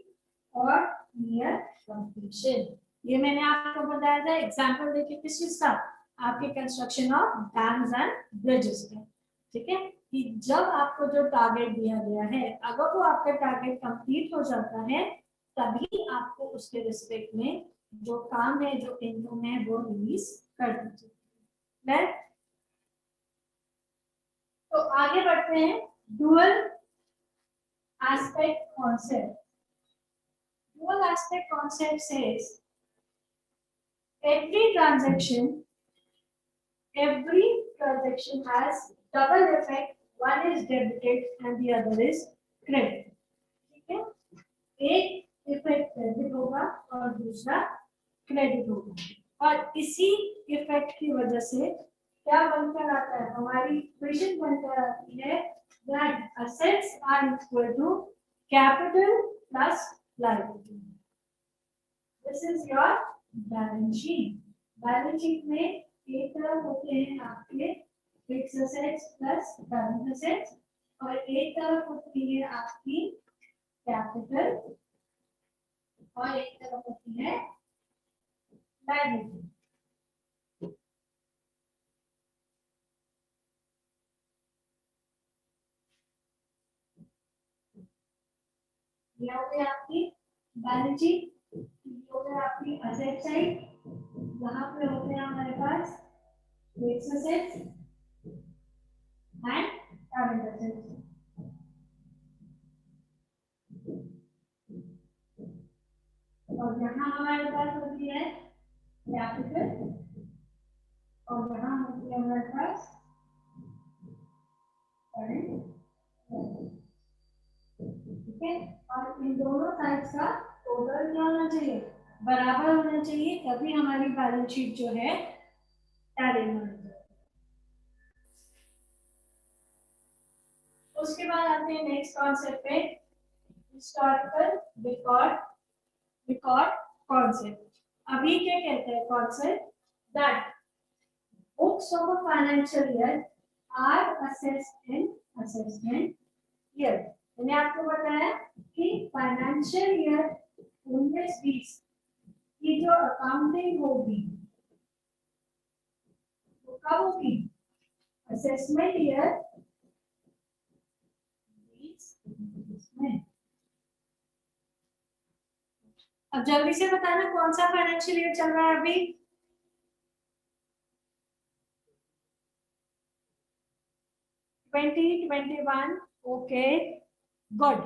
B: or near completion। ये मैंने आपको बताया था एग्जांपल देके किस चीज का, आपके construction of dams and bridges का। ठीक है, कि जब आपको जो टारगेट दिया गया है अगर वो आपका टारगेट कंप्लीट हो जाता है तभी आपको उसके रिस्पेक्ट में जो काम है, जो इनकम है वो रिलीज कर दीजिए। तो आगे बढ़ते हैं, dual aspect concept। Dual aspect concept says every transaction has double effect, one is debited and the other is credit, ठीक है। एक इफेक्ट डेबिट होगा और दूसरा क्रेडिट होगा, और इसी इफेक्ट की वजह से क्या बनकर आता है, हमारी इक्वेशन बनकर आती है that assets are equal to capital plus liability. This is your balance sheet. Balance sheet में एक तरफ होते हैं आपके fix assets plus current assets, और एक तरफ होती है आपकी कैपिटल और एक तरफ होती है लायबिलिटी। ये हो गई आपकी बैलेंस शीट, ये हो गई आपकी असेट साइड, यहाँ पे होते हैं हमारे पास fix assets and current assets. और यहाँ हमारे पास होती है कैपिटल और यहाँ होती है हमारे पास करंट, ठीक है। और इन दोनों साइड्स का टोटल क्या होना चाहिए, बराबर होना चाहिए, तभी हमारी बैलेंस शीट जो है टैली होना चाहिए। उसके बाद आते हैं नेक्स्ट कॉन्सेप्ट पे, हिस्टोरिकल रिकॉर्ड कॉन्सेप्ट। अभी क्या कहते हैं concept, that books of a financial year are assessed in assessment year. मैंने आपको बताया कि फाइनेंशियल ईयर 19-20 की जो अकाउंटिंग होगी वो कब होगी, असेसमेंट ईयर 20 में। अब जल्दी से बताना कौन सा फाइनेंशियल ईयर चल रहा है अभी, 2021। ओके गुड,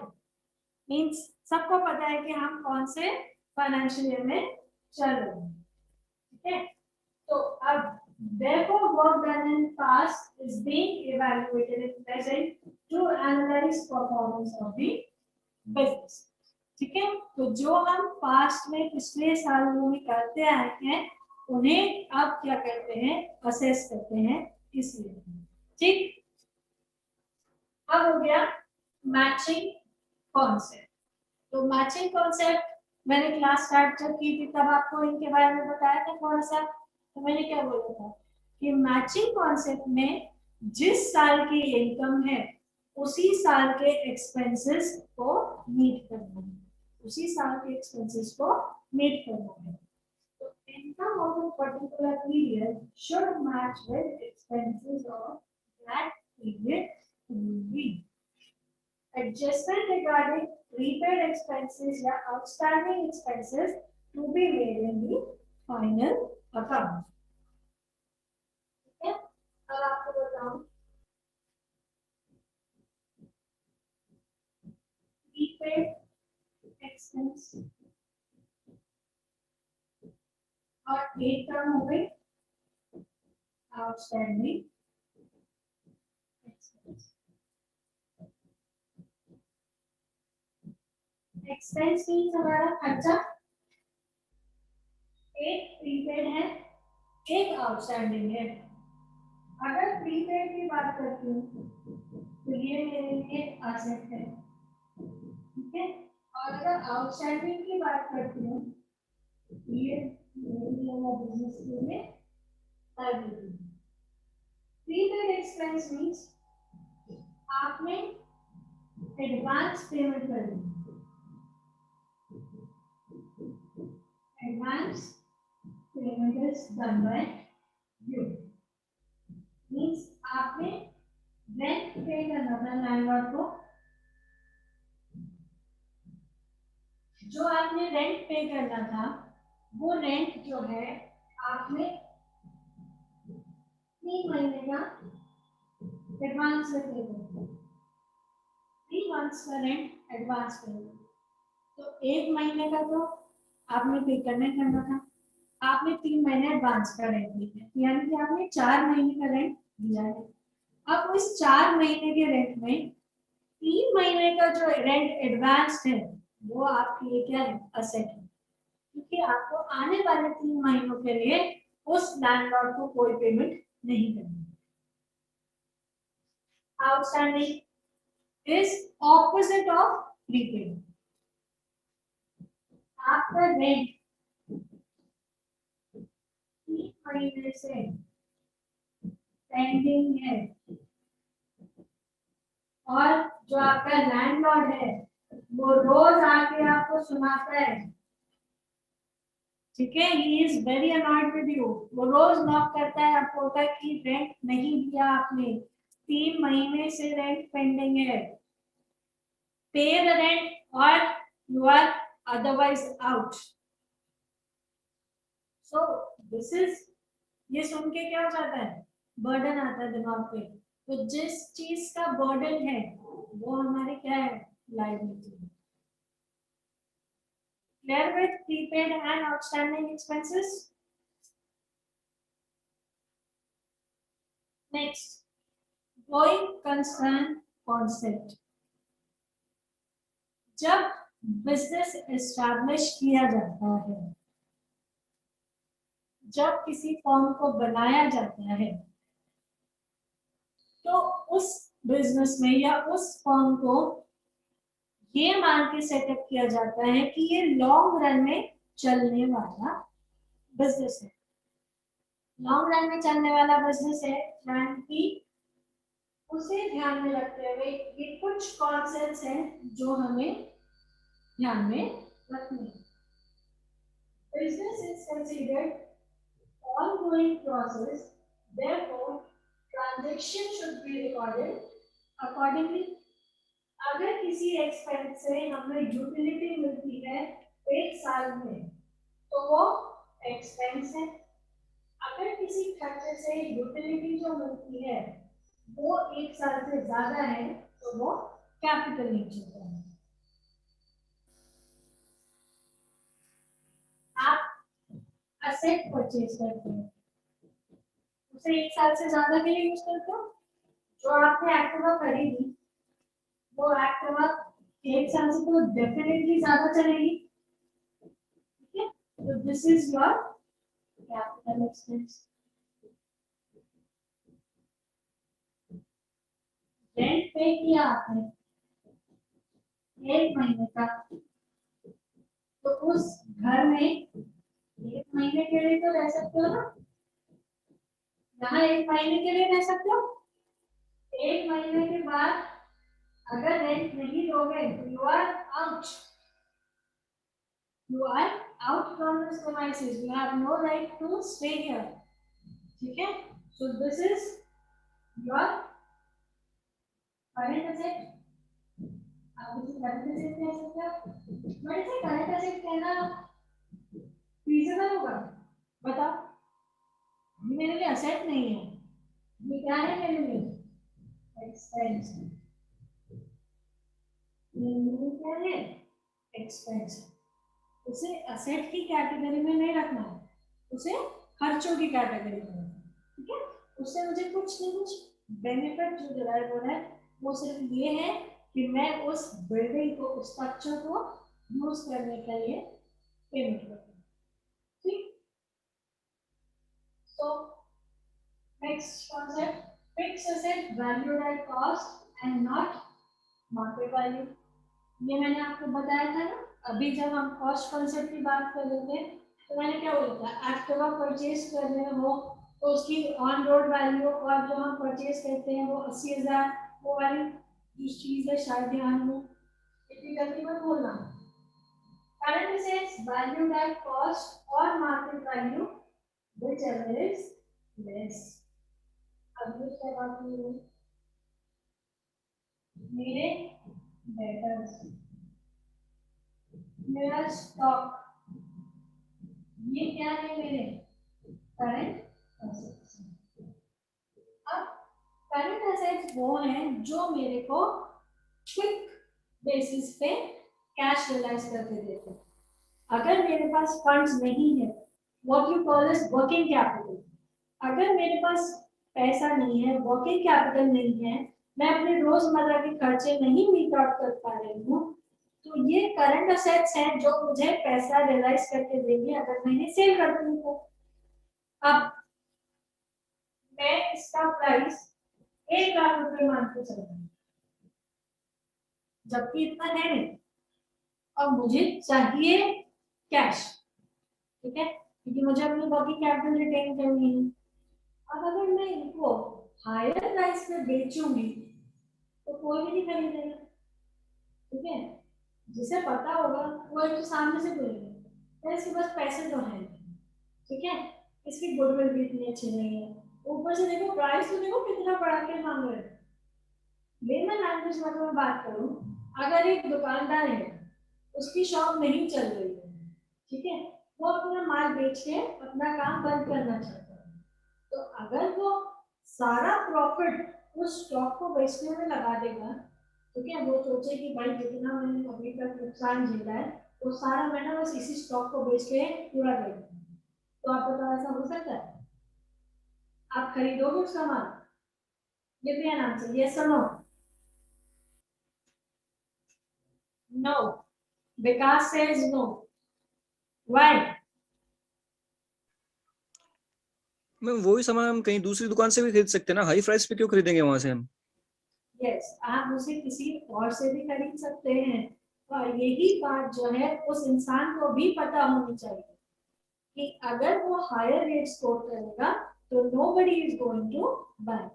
B: मींस सबको पता है कि हम कौन से फाइनेंशियल ईयर में चल रहे हैं, ठीक है। तो अब therefore work done in past is being evaluated in present to analyze performance of the business, ठीक है। तो जो हम पास्ट में पिछले सालों में करते आए हैं उन्हें अब क्या करते हैं, असेस करते हैं इसलिए, ठीक। अब हो गया मैचिंग कॉन्सेप्ट। तो मैचिंग कॉन्सेप्ट मैंने क्लास स्टार्ट जब की थी तब आपको इनके बारे में बताया था थोड़ा सा। तो मैंने क्या बोला था कि मैचिंग कॉन्सेप्ट में जिस साल की इनकम है उसी साल के एक्सपेंसेस को मीट करना है, उसी साल के एक्सपेंसेस को मीट करना है। तो income of a particular period should match with expenses of that period only. Adjustment regarding prepaid expenses या outstanding expenses to be made in the final account. ठीक है, अब आपको बताऊं prepaid expense और एक टर्म हो गई outstanding expense। एक्सपेंस मीन्स हमारा खर्चा, एक प्रीपेड है एक आउटस्टैंडिंग है। अगर प्रीपेड की बात करती हूँ तो ये मेरे लिए एसेट है, ठीक है। और अगर आउटस्टैंडिंग की बात करती हूँ तो ये मेरे लिए बिजनेस के लिए लायबिलिटी। प्रीपेड एक्सपेंस मीन्स आपने एडवांस पेमेंट कर दी, advance payment is done by you, means आपने रेंट पे करना था लैंडलॉर्ड को, जो आपने रेंट पे करना था वो रेंट जो है आपने 3 महीने का एडवांस में पे कर, 3 मंथ्स का रेंट एडवांस पे। तो 1 महीने का तो आपने पे करना था, आपने 3 महीने एडवांस का रेंट दिया, यानी कि आपने 4 महीने का रेंट दिया है। अब इस 4 महीने के रेंट में 3 महीने का जो रेंट एडवांस है वो आपके लिए क्या है, असेट है, क्योंकि आपको आने वाले 3 महीनों के लिए उस लैंडलॉर्ड को कोई पेमेंट नहीं करनी। Outstanding is opposite of prepaid. आपका रेंट 3 महीने से पेंडिंग है और जो आपका लैंडलॉर्ड है वो रोज आके आपको सुनाता है, ठीक है, he is very annoyed with you, वो रोज नॉक करता है, आपको होता है कि रेंट नहीं दिया आपने, 3 महीने से रेंट पेंडिंग है, पे द रेंट और you are otherwise out. So this is, ये सुन के क्या हो जाता है, बर्डन आता है दिमाग पे, तो जिस चीज का बर्डन है वो हमारी क्या है, liability. Clear with prepaid and outstanding expenses? Next, going concern concept. जब बिजनेस एस्टैब्लिश किया जाता है, जब किसी फॉर्म को बनाया जाता है, तो उस बिजनेस में या उस फॉर्म को ये मान के सेटअप किया जाता है कि ये लॉन्ग रन में चलने वाला बिजनेस है, लॉन्ग रन में चलने वाला बिजनेस है, यानी कि उसे ध्यान में रखते हुए ये कुछ कॉन्सेप्ट्स हैं जो हमें ध्यान में रखने हैं। Business is considered ongoing process, therefore transaction should be recorded accordingly. अगर किसी एक्सपेंस से हमें यूटिलिटी मिलती है 1 साल में तो वो एक्सपेंस है, अगर किसी खर्चे से यूटिलिटी जो मिलती है वो 1 साल से ज्यादा है तो वो कैपिटल नेचर का है। आप असेट परचेज करते हैं, उसे 1 साल से ज्यादा के लिए यूज करते हो, जो आपने एक्टिवा खरीदी वो एक्टिवा 1 साल से तो डेफिनेटली ज्यादा चलेगी, ठीक है, तो this is your capital expense. Rent पे किया आपने 1 महीने का, तो उस घर में 1 महीने के लिए तो रह सकते हो ना, यहाँ 1 महीने के लिए रह सकते हो, 1 महीने के बाद अगर रेंट नहीं दोगे तो you are out, you are out from this premises, you have no right to stay here, ठीक है, so this is your current asset। आप इसे current asset कह सकते हो, बट इसे current asset कहना feasible होगा, बताओ, ये मेरे लिए asset नहीं है, ये क्या है मेरे लिए, expense, ये क्या है, expense, उसे असेट की कैटेगरी में नहीं रखना है, उसे खर्चों की कैटेगरी में, ठीक है, उससे मुझे कुछ नहीं कुछ बेनिफिट जो डिराइव हो रहा है वो सिर्फ ये है कि मैं उस बिल्डिंग को, उस स्ट्रक्चर को यूज करने के लिए पेमेंट करता हूँ, ठीक। So next concept, fix asset valued at cost and not market value. ये मैंने आपको बताया था ना, अभी जब हम कॉस्ट कॉन्सेप्ट की बात कर रहे थे तो मैंने क्या बोला था, एक्टिवा परचेज कर रहे हो तो उसकी ऑन रोड वैल्यू और जो हम परचेज करते हैं वो 80,000, वो वाली जो चीज है शायद ध्यान हो, इतनी गलती मत बोलना। Current assets valued at cost और market value whichever is less. अब ये क्या बात हुई, मेरे डेटर्स, मेरा स्टॉक, ये क्या है मेरे करंट असेट्स। अब करंट असेट्स वो हैं जो मेरे को क्विक बेसिस पे कैश रियलाइज करके देते हैं। अगर मेरे पास फंड्स नहीं है, what you call is working capital, अगर मेरे पास पैसा नहीं है, वर्किंग कैपिटल नहीं है, मैं अपने रोजमर्रा के खर्चे नहीं मीट आउट कर पा रही हूँ, तो ये करंट असेट्स हैं जो मुझे पैसा रियलाइज करके देंगे अगर मैंने सेल कर दूँ तो। अब मैं इसका प्राइस 1 लाख रुपए मान के चल रही हूँ, जबकि इतना है नहीं। अब मुझे चाहिए कैश, ठीक है, क्योंकि मुझे अपनी वर्किंग कैपिटल रिटेन करनी है। अब अगर मैं इनको हायर प्राइस पे बेचूंगी तो कोई भी नहीं खरीदेगा, ठीक है। जिसे पता होगा वो एक तो सामने से बोलेगा इसके पास पैसे तो है, ठीक है, इसकी गुडविल भी इतनी अच्छी नहीं है, ऊपर से देखो प्राइस तो देखो कितना बढ़ा के मांग रहे हैं। लेमन लैंग्वेज में मैं बात करूं, अगर एक दुकानदार है उसकी शॉप नहीं चल रही है, ठीक है, वो अपना माल बेच के अपना काम बंद करना चाहता है, तो अगर वो सारा प्रॉफिट उस स्टॉक को बेचने में लगा देगा, ठीक है, वो सोचे कि भाई जितना मैंने अभी तक नुकसान झेला है वो सारा मैंने बस इसी स्टॉक को बेच के पूरा कर दूं, तो आप बताओ ऐसा हो सकता है? आप खरीदोगे उसका माल? Give me an answer, yes और no? No. Vikas says no. Why?
C: Ma'am वही सामान हम कहीं दूसरी दुकान से भी खरीद सकते हैं ना, हाई प्राइस पे क्यों खरीदेंगे वहां से हम?
B: यस, आप उसे किसी और से भी खरीद सकते हैं, और यही बात जो है उस इंसान को भी पता होनी चाहिए कि अगर वो हायर रेट स्कोर करेगा तो nobody is going to buy.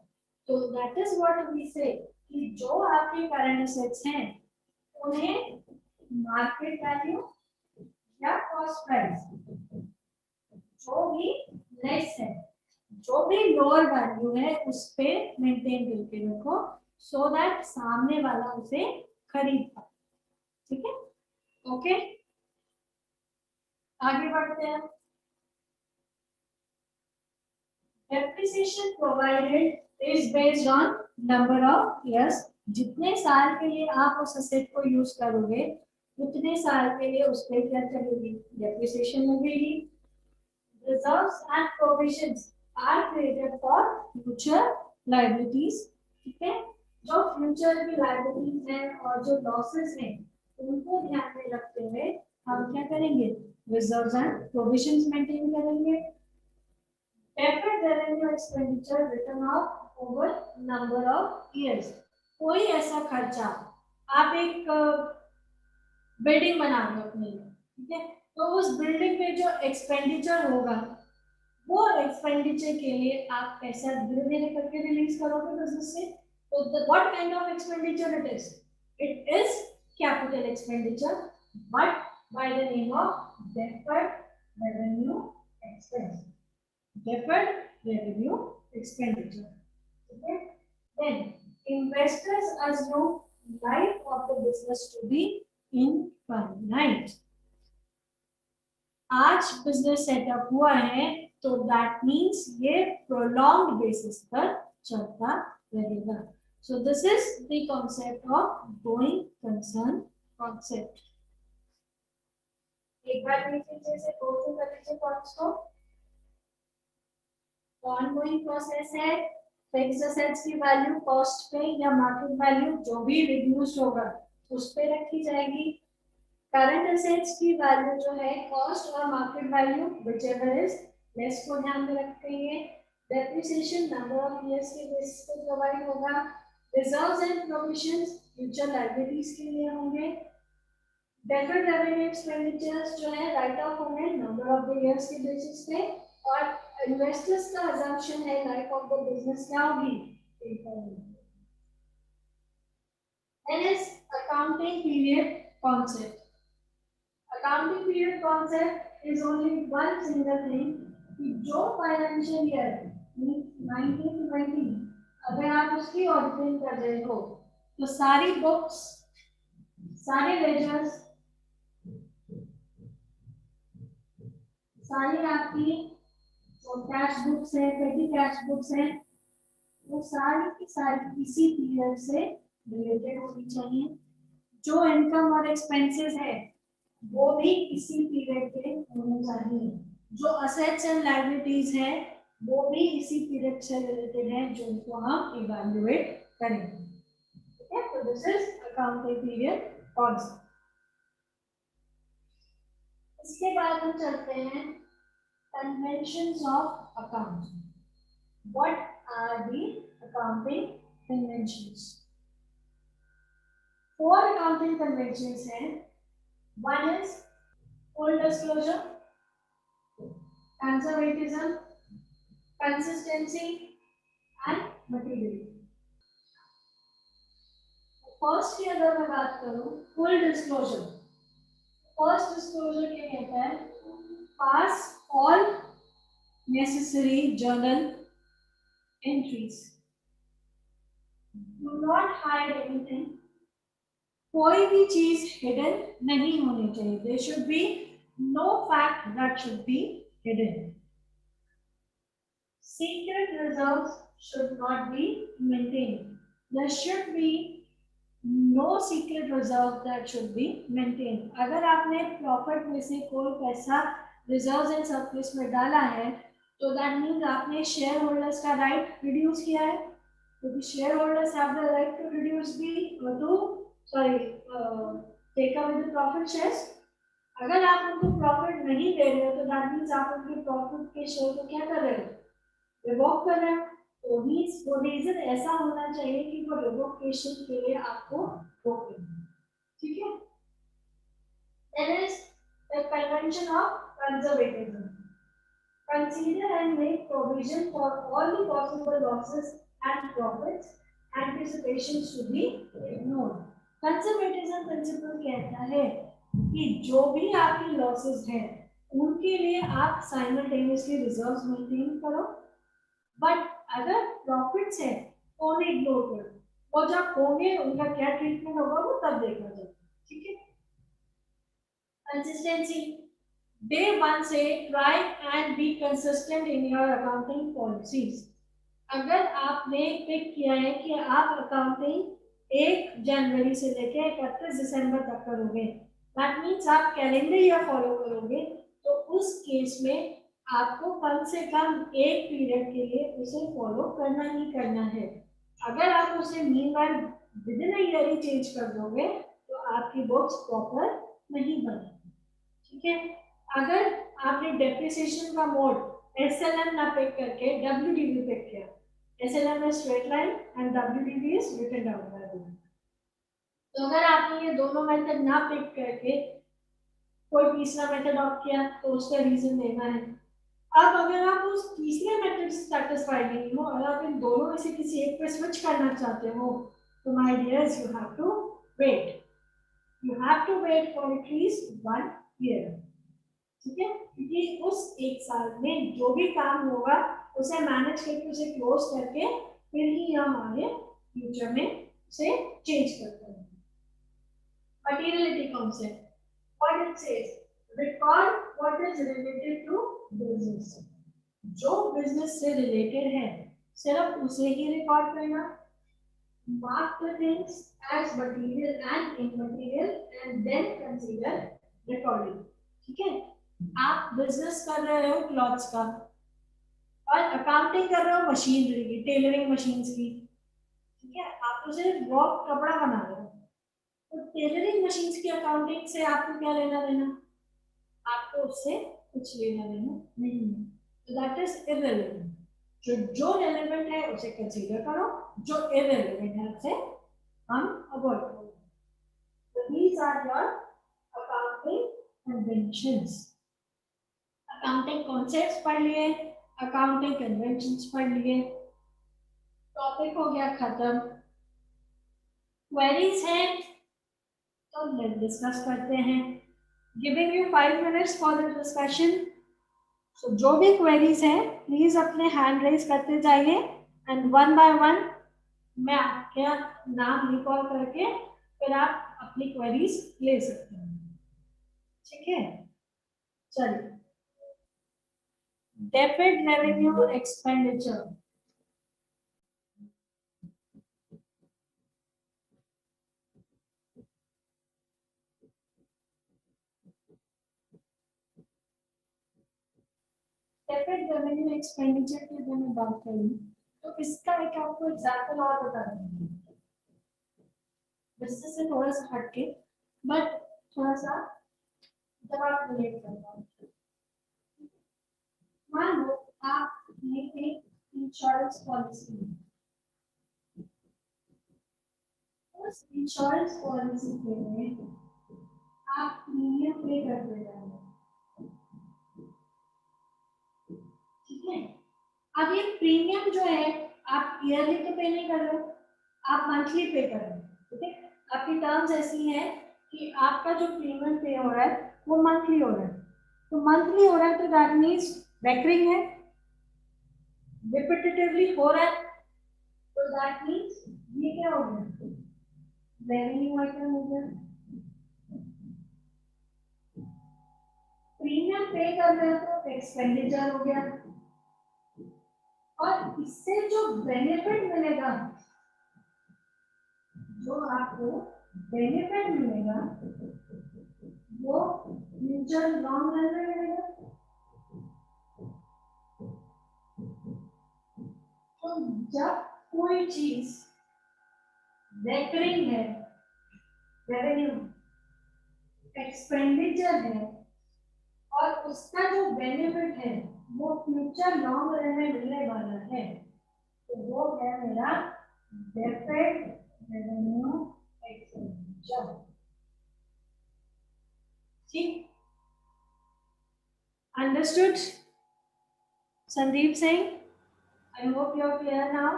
B: तो that is what we say कि जो आपके करंट एसेट्स हैं उन्हें मार्केट वैल्यू या कॉस्ट प्राइस जो भी लेस है, जो भी लोअर वैल्यू है उस पे मेंटेन करके रखो, सो दैट सामने वाला उसे खरीद पाए, ठीक है। ओके, आगे बढ़ते हैं। Depreciation provided is based on number of years, जितने साल के लिए आप उस असेट को यूज करोगे उतने साल के लिए उस पर क्या चलेगी, डेप्रिसिएशन लगेगी। Reserves and provisions are created for future liabilities, ठीक है, जो फ्यूचर की लाइबिलिटीज हैं और जो लॉसेस हैं उनको ध्यान में रखते हुए हम क्या करेंगे, रिजर्व्स एंड प्रोविजंस मेंटेन करेंगे। Deferred revenue expenditure written off over number of years, कोई ऐसा खर्चा, आप एक बिल्डिंग बना रहे हो अपने लिए, ठीक है, तो उस बिल्डिंग पे जो एक्सपेंडिचर होगा वो एक्सपेंडिचर के लिए आप पैसा धीरे धीरे करके रिलीज करोगे बिजनेस से, तो what kind of expenditure it is capital expenditure but by the name of deferred revenue expense, deferred revenue expenditure, okay. Then investors assume life of the business to be infinite, आज business setup हुआ है तो that means ये prolong basis पर चलता रहेगा। सो this is the concept of going concern concept. एक बार नीचे से गो थ्रू कर लीजिए पॉइंट्स को। ऑनगोइंग प्रोसेस है, फिक्स्ड असेट्स की वैल्यू कॉस्ट पे या मार्केट वैल्यू जो भी रिड्यूस्ड होगा उस पे रखी जाएगी। करंट एसेट्स की वैल्यू जो है कॉस्ट और market value whichever is less को ध्यान में रखेंगे। डेप्रिसिएशन नंबर ऑफ इयर्स के बेसिस पे प्रोवाइड होगा। Reserves and provisions future liabilities के लिए होंगे। डेफर्ड रेवेन्यू एक्सपेंडिचर्स जो है राइट ऑफ होंगे नंबर ऑफ द इयर्स के बेसिस पे, और इन्वेस्टर्स का अजम्पशन है लाइफ ऑफ द बिजनेस क्या होगी, NS accounting period concept. Accounting period concept is only one single thing कि जो फाइनेंशियल ईयर 1920 अगर आप उसकी ऑडिटिंग कर रहे हो तो सारी बुक्स, सारे लेजर्स, सारी आपकी जो कैश बुक्स है, पेटी कैश बुक्स है, वो सारी की सारी इसी पीरियड से रिलेटेड होनी चाहिए। जो इनकम और एक्सपेंसेस है वो भी इसी पीरियड के होने चाहिए। जो असेट्स एंड लायबिलिटीज है वो भी इसी पीरियड से रिलेटेड है जिनको हम इवैल्यूएट करेंगे। ठीक है, तो this is accounting period concept. इसके बाद हम चलते हैं conventions of accounting. What are the accounting conventions? 4 accounting conventions हैं। One is full disclosure, conservatism, consistency and materiality. First की अगर मैं बात करूं, फुल डिस्क्लोजर। फर्स्ट डिस्क्लोजर क्या कहता है? Pass all necessary journal entries, do not hide anything. कोई भी चीज हिडन नहीं होनी चाहिए। There should be no fact that should be hidden. Secret reserves should not be maintained. There should be no secret reserve that should be maintained. अगर आपने profit में से कोई पैसा रिजर्व्स एंड सरप्लस में डाला है तो दैट मीन्स आपने शेयर होल्डर्स का राइट रिड्यूस किया है, क्योंकि shareholders have the right to reduce take away the profit shares. अगर आप उनको प्रॉफिट नहीं दे रहे हो तो दैट मीन्स आप उनके प्रॉफिट के शेयर को क्या कर रहे हो? रिवोक कर रहे हो। तो वो रीजन ऐसा होना चाहिए कि वो रिवोकेशन के लिए आपको रोके। ठीक है, there is the convention of conservatism. Consider and make provision for all the possible losses and profits, anticipations to be ignored. Conservatism principle कहता है कि जो भी आपके लॉसेस हैं उनके लिए आप साइमल्टेनियसली रिजर्व्स मेंटेन करो, बट अगर प्रॉफिट्स है तो उन्हें इग्नोर करो, और जब होंगे उनका क्या ट्रीटमेंट होगा वो तब देखा जाएगा। ठीक है, कंसिस्टेंसी। डे 1 से try and be consistent in your accounting policies. अगर आपने पिक किया है कि आप अकाउंटिंग 1 जनवरी से लेकर 31 दिसंबर तक करोगे, दैट मीन्स आप कैलेंडर ईयर फॉलो करोगे, तो उस केस में आपको कम से कम एक पीरियड के लिए उसे फॉलो करना ही करना है। अगर आप उसे meanwhile with in a year he change कर दोगे तो आपकी बुक्स प्रॉपर नहीं बनेगी। ठीक है, अगर आपने डेप्रिसिएशन का मोड एसएलएम ना पिक करके डब्ल्यूडीवी पिक किया, SLM is straight line and WDV is written down by the, तो अगर आपने ये दोनों मेथड ना पिक करके कोई तीसरा मेथड ऑप्ट किया तो उसका रीजन देना है। अब अगर आप उस तीसरे मेथड से सेटिस्फाइड नहीं हो और आप इन दोनों में से किसी एक पे स्विच करना चाहते हो तो my dears you have to wait. You have to wait for at least 1 year. ठीक है, क्योंकि उस 1 साल में जो भी काम होगा उसे मैनेज करके उसे क्लोज करके फिर ही हम आगे फ्यूचर में उसे चेंज करते हैं। Materiality concept. What it says, record what is related to business. जो बिजनेस से रिलेटेड है सिर्फ उसे ही रिकॉर्ड करना। Mark the things as material and immaterial and then consider recording. ठीक है, आप बिजनेस कर रहे हो क्लॉथ्स का और अकाउंटिंग कर रहे हो मशीनरी की, टेलरिंग मशीन्स की। ठीक है, आप तो सिर्फ रॉ कपड़ा बना रहे हो, तो टेलरिंग मशीन्स की अकाउंटिंग से आपको क्या लेना देना? आपको उससे कुछ लेना देना नहीं है, तो दैट इज इररिलेवेंट। जो रेलेवेंट है उसे कंसीडर करो, जो इररिलेवेंट है उसे हम अवॉइड करो। तो these are your accounting conventions. Accounting concepts पढ़ लिए, अकाउंटिंग कन्वेंशंस पढ़ लिए, टॉपिक हो गया खत्म। क्वेरीज है तो लेट्स डिस्कस करते हैं। Giving you 5 minutes for the discussion. So जो भी क्वेरीज हैं प्लीज अपने हैंड रेज करते जाइए एंड 1 by 1 मैं आपके नाम रिकॉल करके फिर आप अपनी क्वेरीज ले सकते हैं। ठीक है, चलिए। Debit revenue expenditure. Debit revenue expenditure की अगर मैं बात करूं तो इसका एक आपको एग्जांपल और बता दूंगी। बिजनेस से थोड़ा सा हटके, बट थोड़ा सा जब आप रिलेट कर पाओ। मान लो आपने एक इंश्योरेंस पॉलिसी ली, उस इंश्योरेंस पॉलिसी के लिए आप प्रीमियम पे करते जाओगे, ठीक है। अब ये प्रीमियम जो है आप ईयरली तो पे नहीं कर रहे हो, आप मंथली पे कर रहे हो, ठीक है। आपकी टर्म्स ऐसी हैं कि आपका जो प्रीमियम पे हो रहा है वो मंथली हो रहा है, तो मंथली हो रहा है तो दैट मीन्स रेकरिंग है, रिपीटेटिवली हो रहा है, तो दैट मीन्स ये क्या हो गया, रेवेन्यू आइटम हो गया। प्रीमियम पे कर रहे हो तो एक्सपेंडिचर हो गया, और इससे जो बेनिफिट मिलेगा, जो आपको बेनिफिट मिलेगा वो म्यूचुअल लॉन्ग रन में मिलेगा। तो जब कोई चीज रेकरिंग है, रेवेन्यू, एक्सपेंडिचर है, और उसका जो बेनिफिट है वो फ्यूचर लॉन्ग रन में मिलने वाला है, तो वो है मेरा डेफर्ड रेवेन्यू एक्सपेंडिचर। ठीक, understood Sandeep Singh? I hope you are clear now.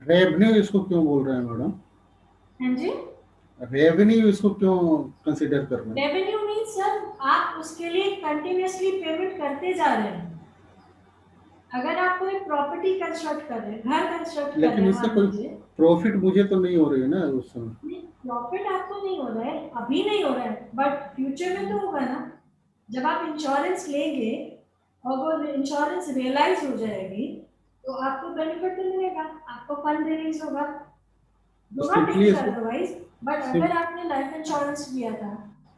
D: Revenue इसको क्यों बोल रहे हैं मैडम?
B: हाँ जी,
D: रेवेन्यू इसको क्यों कंसीडर कर रहे हैं?
B: रेवेन्यू मीन्स सर आप उसके लिए कंटिन्यूअसली पेमेंट करते जा रहे हैं। अगर आप कोई प्रॉपर्टी कंस्ट्रक्ट कर रहे हैं, घर कंस्ट्रक्ट कर रहे
D: लेकिन
B: हैं,
D: इससे
B: मान
D: कोई
B: लीजिए,
D: प्रॉफिट मुझे तो नहीं हो रही है ना उस समय।
B: प्रॉफिट आपको नहीं हो रहा है, अभी नहीं हो रहा है, बट फ्यूचर में तो होगा ना। जब आप इंश्योरेंस लेंगे और वो इंश्योरेंस रियलाइज हो जाएगी तो आपको बेनिफिट तो मिलेगा, आपको फंड रिलीज होगा, डू नॉट
D: Simply
B: टेक
D: इसको-
B: अदरवाइज। बट
D: सिम-
B: अगर आपने लाइफ इंश्योरेंस लिया था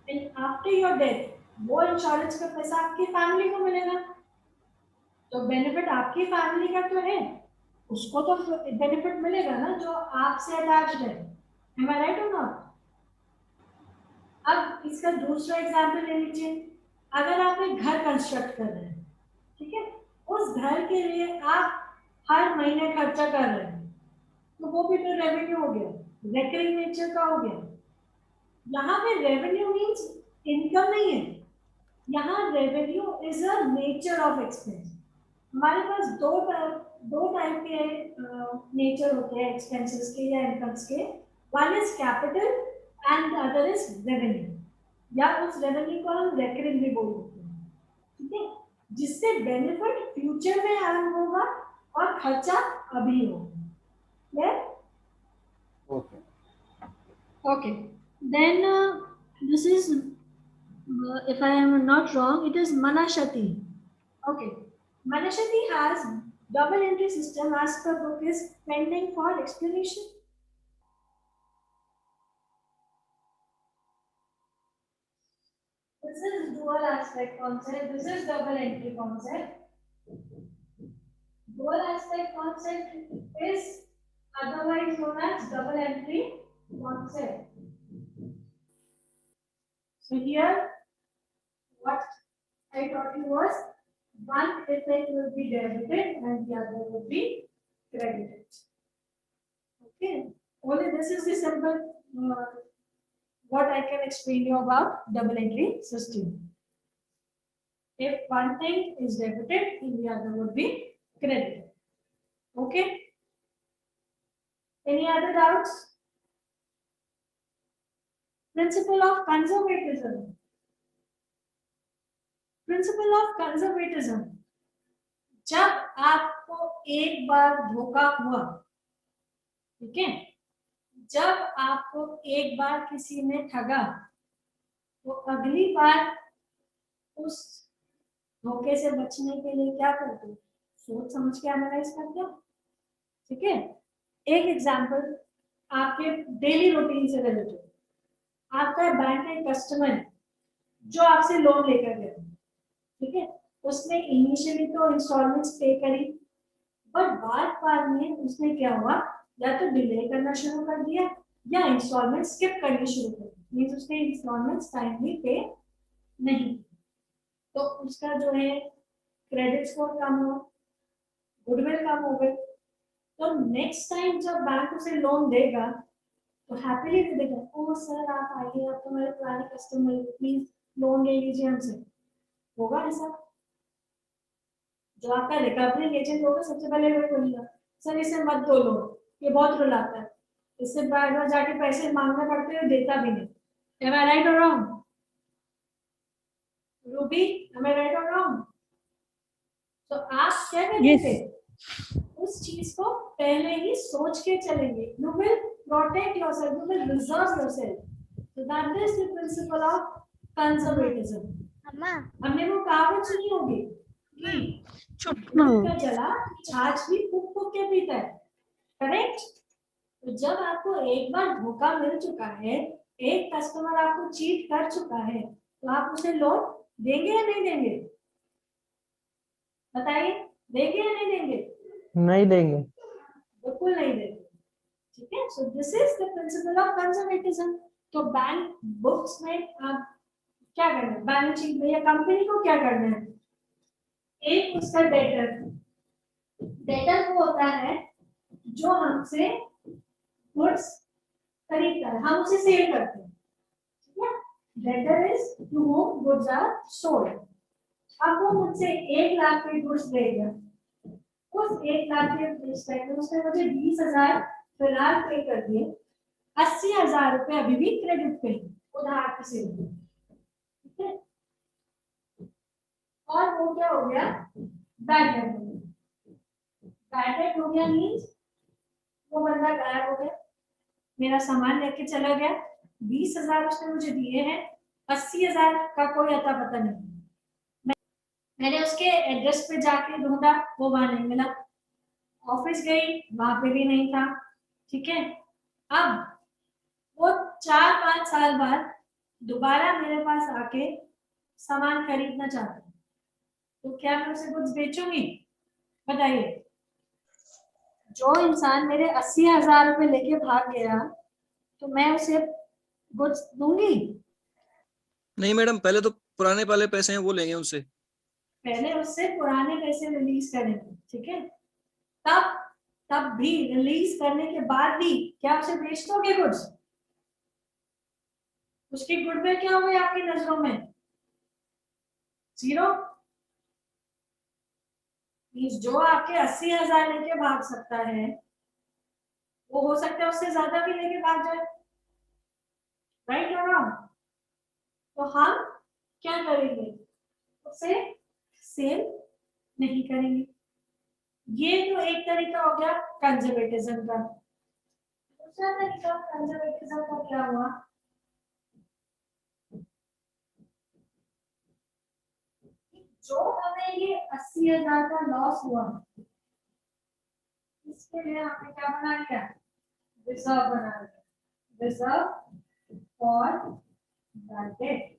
B: एंड आफ्टर योर डेथ वो इंश्योरेंस का पैसा आपकी फैमिली को मिलेगा, तो बेनिफिट आपकी फैमिली का तो है, उसको तो बेनिफिट मिलेगा ना जो आपसे अटैच्ड है। Am I right or not? अब इसका दूसरा एग्जाम्पल ले लीजिए, अगर आप एक घर कंस्ट्रक्ट कर रहे हैं, ठीक है, उस घर के लिए आप हर महीने खर्चा कर रहे हैं, तो वो भी तो रेवेन्यू हो गया, रेकरिंग नेचर का हो गया। यहाँ पे रेवेन्यू मीन्स इनकम नहीं है, यहाँ revenue is a nature of expense. हमारे पास दो टाइप के नेचर होते हैं एक्सपेंसेस के या इनकम्स के, one is capital and other is revenue, या उस रेवेन्यू को हम रेकरिंग भी बोल सकते हैं, ठीक है, जिससे बेनिफिट फ्यूचर में अर्न होगा और खर्चा अभी होगा। Clear?
D: Okay
B: Okay, then this is, if I am not wrong, it is Manashati. Okay, Manashati has double entry system as per book is pending for explanation. This is dual aspect concept, this is double entry concept. Dual aspect concept is otherwise known as double entry concept. So here what I taught you was one effect will be debited and the other will be credited. Okay, only this is the simple what I can explain you about double entry system. If one thing is debited, then the other would be credited. Okay. Any other doubts? Principle of conservatism. Principle of conservatism, जब आपको एक बार धोखा हुआ, ठीक है, जब आपको एक बार किसी ने ठगा, तो अगली बार उस धोखे से बचने के लिए क्या करते हो, सोच समझ के एनालाइज करते हो, ठीक है। एक एग्जांपल आपके डेली रूटीन से रिलेटेड, आपका बैंक का कस्टमर जो आपसे लोन लेकर गया, ठीक है, उसने इनिशियली तो इंस्टॉलमेंट्स पे करी, बट बाद में उसने क्या हुआ, या तो डिले करना शुरू कर दिया या इंस्टॉलमेंट स्किप करनी शुरू कर दी, मीन्स उसने इंस्टॉलमेंट्स टाइमली पे नहीं, तो उसका जो है क्रेडिट स्कोर कम हो, गुडविल कम हो गई, तो नेक्स्ट टाइम जब बैंक उसे लोन देगा तो हैप्पीली दे देगा, ओ सर आप आइए, आप तो मेरे पुराने कस्टमर, प्लीज लोन ले लीजिए हमसे, होगा ऐसा? जो आपका रिकवरिंग एजेंट होगा सबसे पहले वही बोलेगा, सर इसे मत दो लोन, ये बहुत रुलाता है, इससे बार बार जाके पैसे मांगने पड़ते हैं, देता भी नहीं। Am I right or wrong? Ruby, am I right or wrong? तो आप क्या करेंगे? उस चीज को पहले ही सोच के चलेंगे। You will protect yourself, you will reserve yourself. So that is the principle of conservatism. हमने वो कहावत सुनी होगी कि दूध का जला छाछ भी फूक फूक के पीता है, करेक्ट? तो जब आपको एक बार धोखा मिल चुका है, एक कस्टमर आपको चीट कर चुका है, तो आप उसे लोन देंगे या नहीं देंगे? बताइए, देंगे या नहीं देंगे?
E: नहीं देंगे,
B: बिल्कुल नहीं देंगे। ठीक है, so this is the principle of conservatism. तो बैंक बुक्स में आप क्या करना है, बैलेंस शीट में या कंपनी को क्या करना है, एक उसका डेटर, डेटर वो होता है जो हमसे गुड्स खरीदता है, हम उसे सेल करते हैं, ठीक है? Debtor is to whom goods are sold. अब वो मुझसे 1 लाख के गुड्स ले गया, उस 1 लाख के रिस्पेक्ट में उसने मुझे 20,000 फिलहाल पे कर दिए, 80,000 रुपए अभी भी क्रेडिट पे उधार किसी को, ठीक है? और वो क्या हो गया, बैड डेट हो गया। बैड डेट हो गया मीन्स वो बंदा गायब हो गया, मेरा सामान लेके चला गया, 20,000 उसने मुझे दिए हैं, 80,000 का कोई अता पता नहीं। मैंने उसके एड्रेस पे जाके ढूंढा, वो वहां नहीं मिला, ऑफिस गई, वहां पे भी नहीं था, ठीक है? अब वो 4-5 साल बाद दोबारा मेरे पास आके सामान खरीदना चाहता है, तो क्या मैं उसे कुछ बेचूंगी? बताइए। जो इंसान मेरे 80,000 रुपए लेके भाग गया, तो मैं उसे गुड्स दूंगी?
C: नहीं मैडम, पहले तो पुराने वाले पैसे हैं वो लेंगे उनसे।
B: पहले उससे पुराने पैसे रिलीज करेंगे, ठीक है? तब तब भी रिलीज करने के बाद भी क्या उसे बेच दोगे गुड्स? उसकी गुडविल क्या होगी आपकी नजरों में? जीरो। जो आपके 80,000 लेके भाग सकता है, वो हो सकता है उससे ज्यादा भी लेके भाग जाए, राइट और रॉन्ग? तो हम क्या करेंगे, उसे सेल नहीं करेंगे। ये तो एक तरीका हो गया कंजर्वेटिज्म का। दूसरा तरीका कंजर्वेटिज्म का क्या हुआ, जो हमें ये 80,000 का लॉस हुआ, इसके लिए आपने क्या बना लिया, रिजर्व बना लिया, रिजर्व फॉर बैड डेट,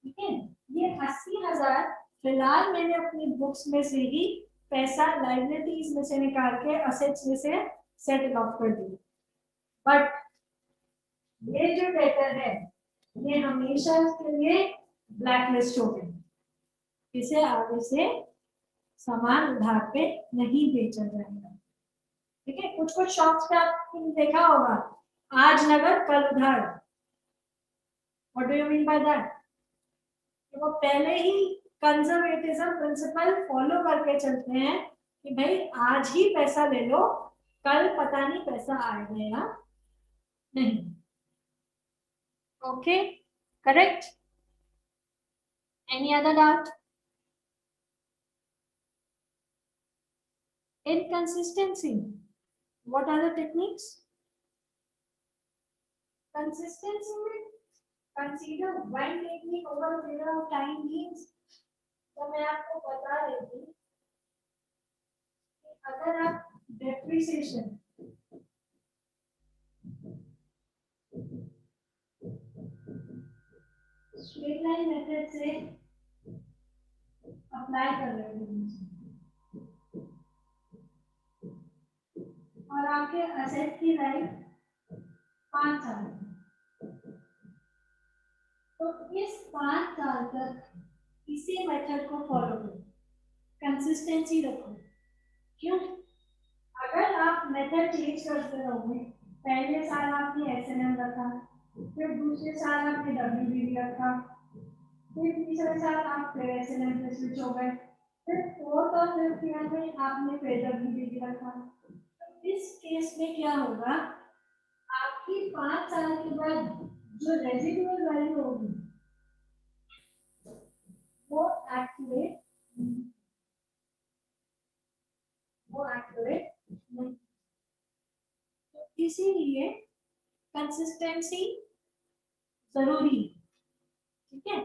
B: ठीक है? ये 80,000 फिलहाल मैंने अपनी बुक्स में से ही पैसा लायबिलिटीज में से निकाल के असेट्स में से सेटल ऑफ कर दिया, बट ये जो डेटर है ये हमेशा के लिए ब्लैकलिस्ट हो गया, इसे आगे से सामान उधार पे नहीं बेचा जाएगा, ठीक है? कुछ कुछ शॉप्स पे आपने देखा होगा, आज नगद कल उधार। What do you mean by that? वो पहले ही कंजर्वेटिज्म प्रिंसिपल फॉलो करके चलते हैं कि भाई आज ही पैसा ले लो, कल पता नहीं पैसा आएगा या नहीं। Okay, correct? Any other doubt? Inconsistency. What are the techniques? Consistency में consider one technique over a period of time means, तो मैं आपको बता रही थी कि अगर आप depreciation straight line method से अप्लाई कर रहे हो और और आपके असेट की लाइफ 5 साल। तो इस 5 साल तक इसी मेथड को फॉलो करो, कंसिस्टेंसी रखो। क्यों? अगर आप मेथड चेंज करते रहोगे, पहले साल आपने एसएनएम रखा, फिर दूसरे साल आपने डब्ल्यूबीडी रखा, फिर तीसरे साल आप फिर एसएनएम पे स्विच हो गए, फिर फोर्थ और फिफ्थ ईयर में आपने फिर डब्ल्यूबीडी रखा। तो इस केस में क्या होगा, आपकी 5 साल के बाद जो रेजिडुअल वैल्यू होगी वो एक्यूरेट नहीं। तो इसीलिए कंसिस्टेंसी जरूरी है। ठीक है,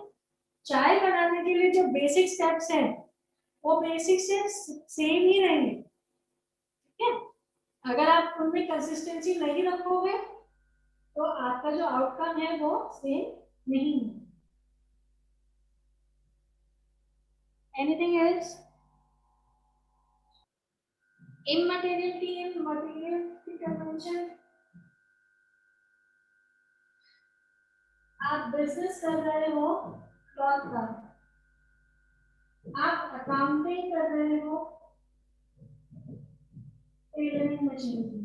B: चाय बनाने के लिए जो बेसिक स्टेप्स हैं वो बेसिक स्टेप्स सेम ही रहेंगे। ठीक है, अगर आप उनमें कंसिस्टेंसी नहीं रखोगे तो आपका जो आउटकम है वो सेम नहीं है। Anything else? Immateriality in material convention. आप बिजनेस कर रहे हो क्लॉथ का, आप अकाउंटिंग कर रहे हो टेलरिंग मशीन की।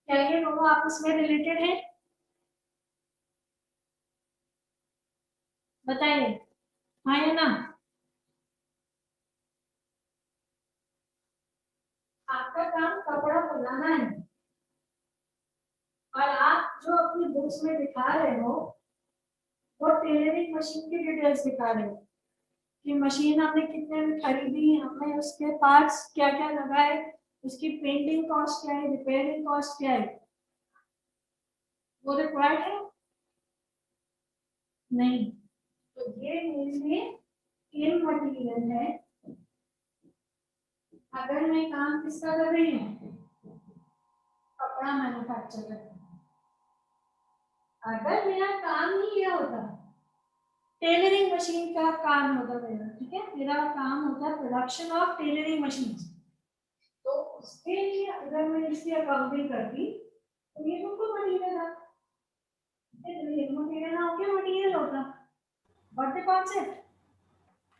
B: क्या ये दोनों आपस में रिलेटेड है? बताइए, हाँ या ना? आपका काम कपड़ा बनाना है और आप जो अपनी बुक्स में दिखा रहे हो वो टेलरिंग मशीन की डिटेल्स दिखा रहे हो कि मशीन हमने कितने में खरीदी, हमने उसके पार्ट्स क्या क्या लगाए, उसकी पेंटिंग कॉस्ट क्या है, रिपेयरिंग कॉस्ट क्या है। वो रिक्वायर्ड है? नहीं। तो ये मेरे लिए इन मटेरियल है। अगर मैं काम किसका कर रही हूँ, कपड़ा मैन्युफैक्चर कर रही हूँ। अगर मेरा काम ही यह होता, टेलरिंग मशीन का काम होता मेरा, ठीक है, मेरा काम होता प्रोडक्शन ऑफ टेलरिंग मशीन, तो उसके लिए अगर मैं इसकी अकाउंटिंग करती तो ये तुमको मटेरियल था, ये मटेरियल ना होके मटेरियल होता। व्हाट द कॉन्सेप्ट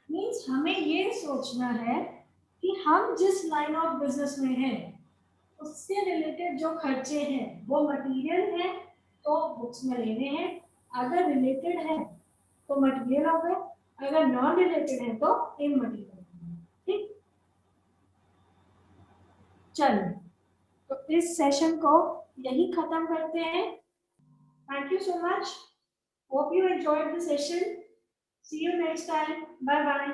B: मींस, हमें ये सोचना है कि हम जिस लाइन ऑफ बिजनेस में हैं उससे रिलेटेड जो खर्चे हैं वो मटेरियल है तो बुक्स में लेने हैं, अगर रिलेटेड है तो मटेरियल हो गए, अगर नॉन रिलेटेड है तो इमटेरियल। ठीक, चलिए तो इस सेशन को यही खत्म करते हैं। Thank you so much, hope you enjoyed the session, see you next time, bye bye.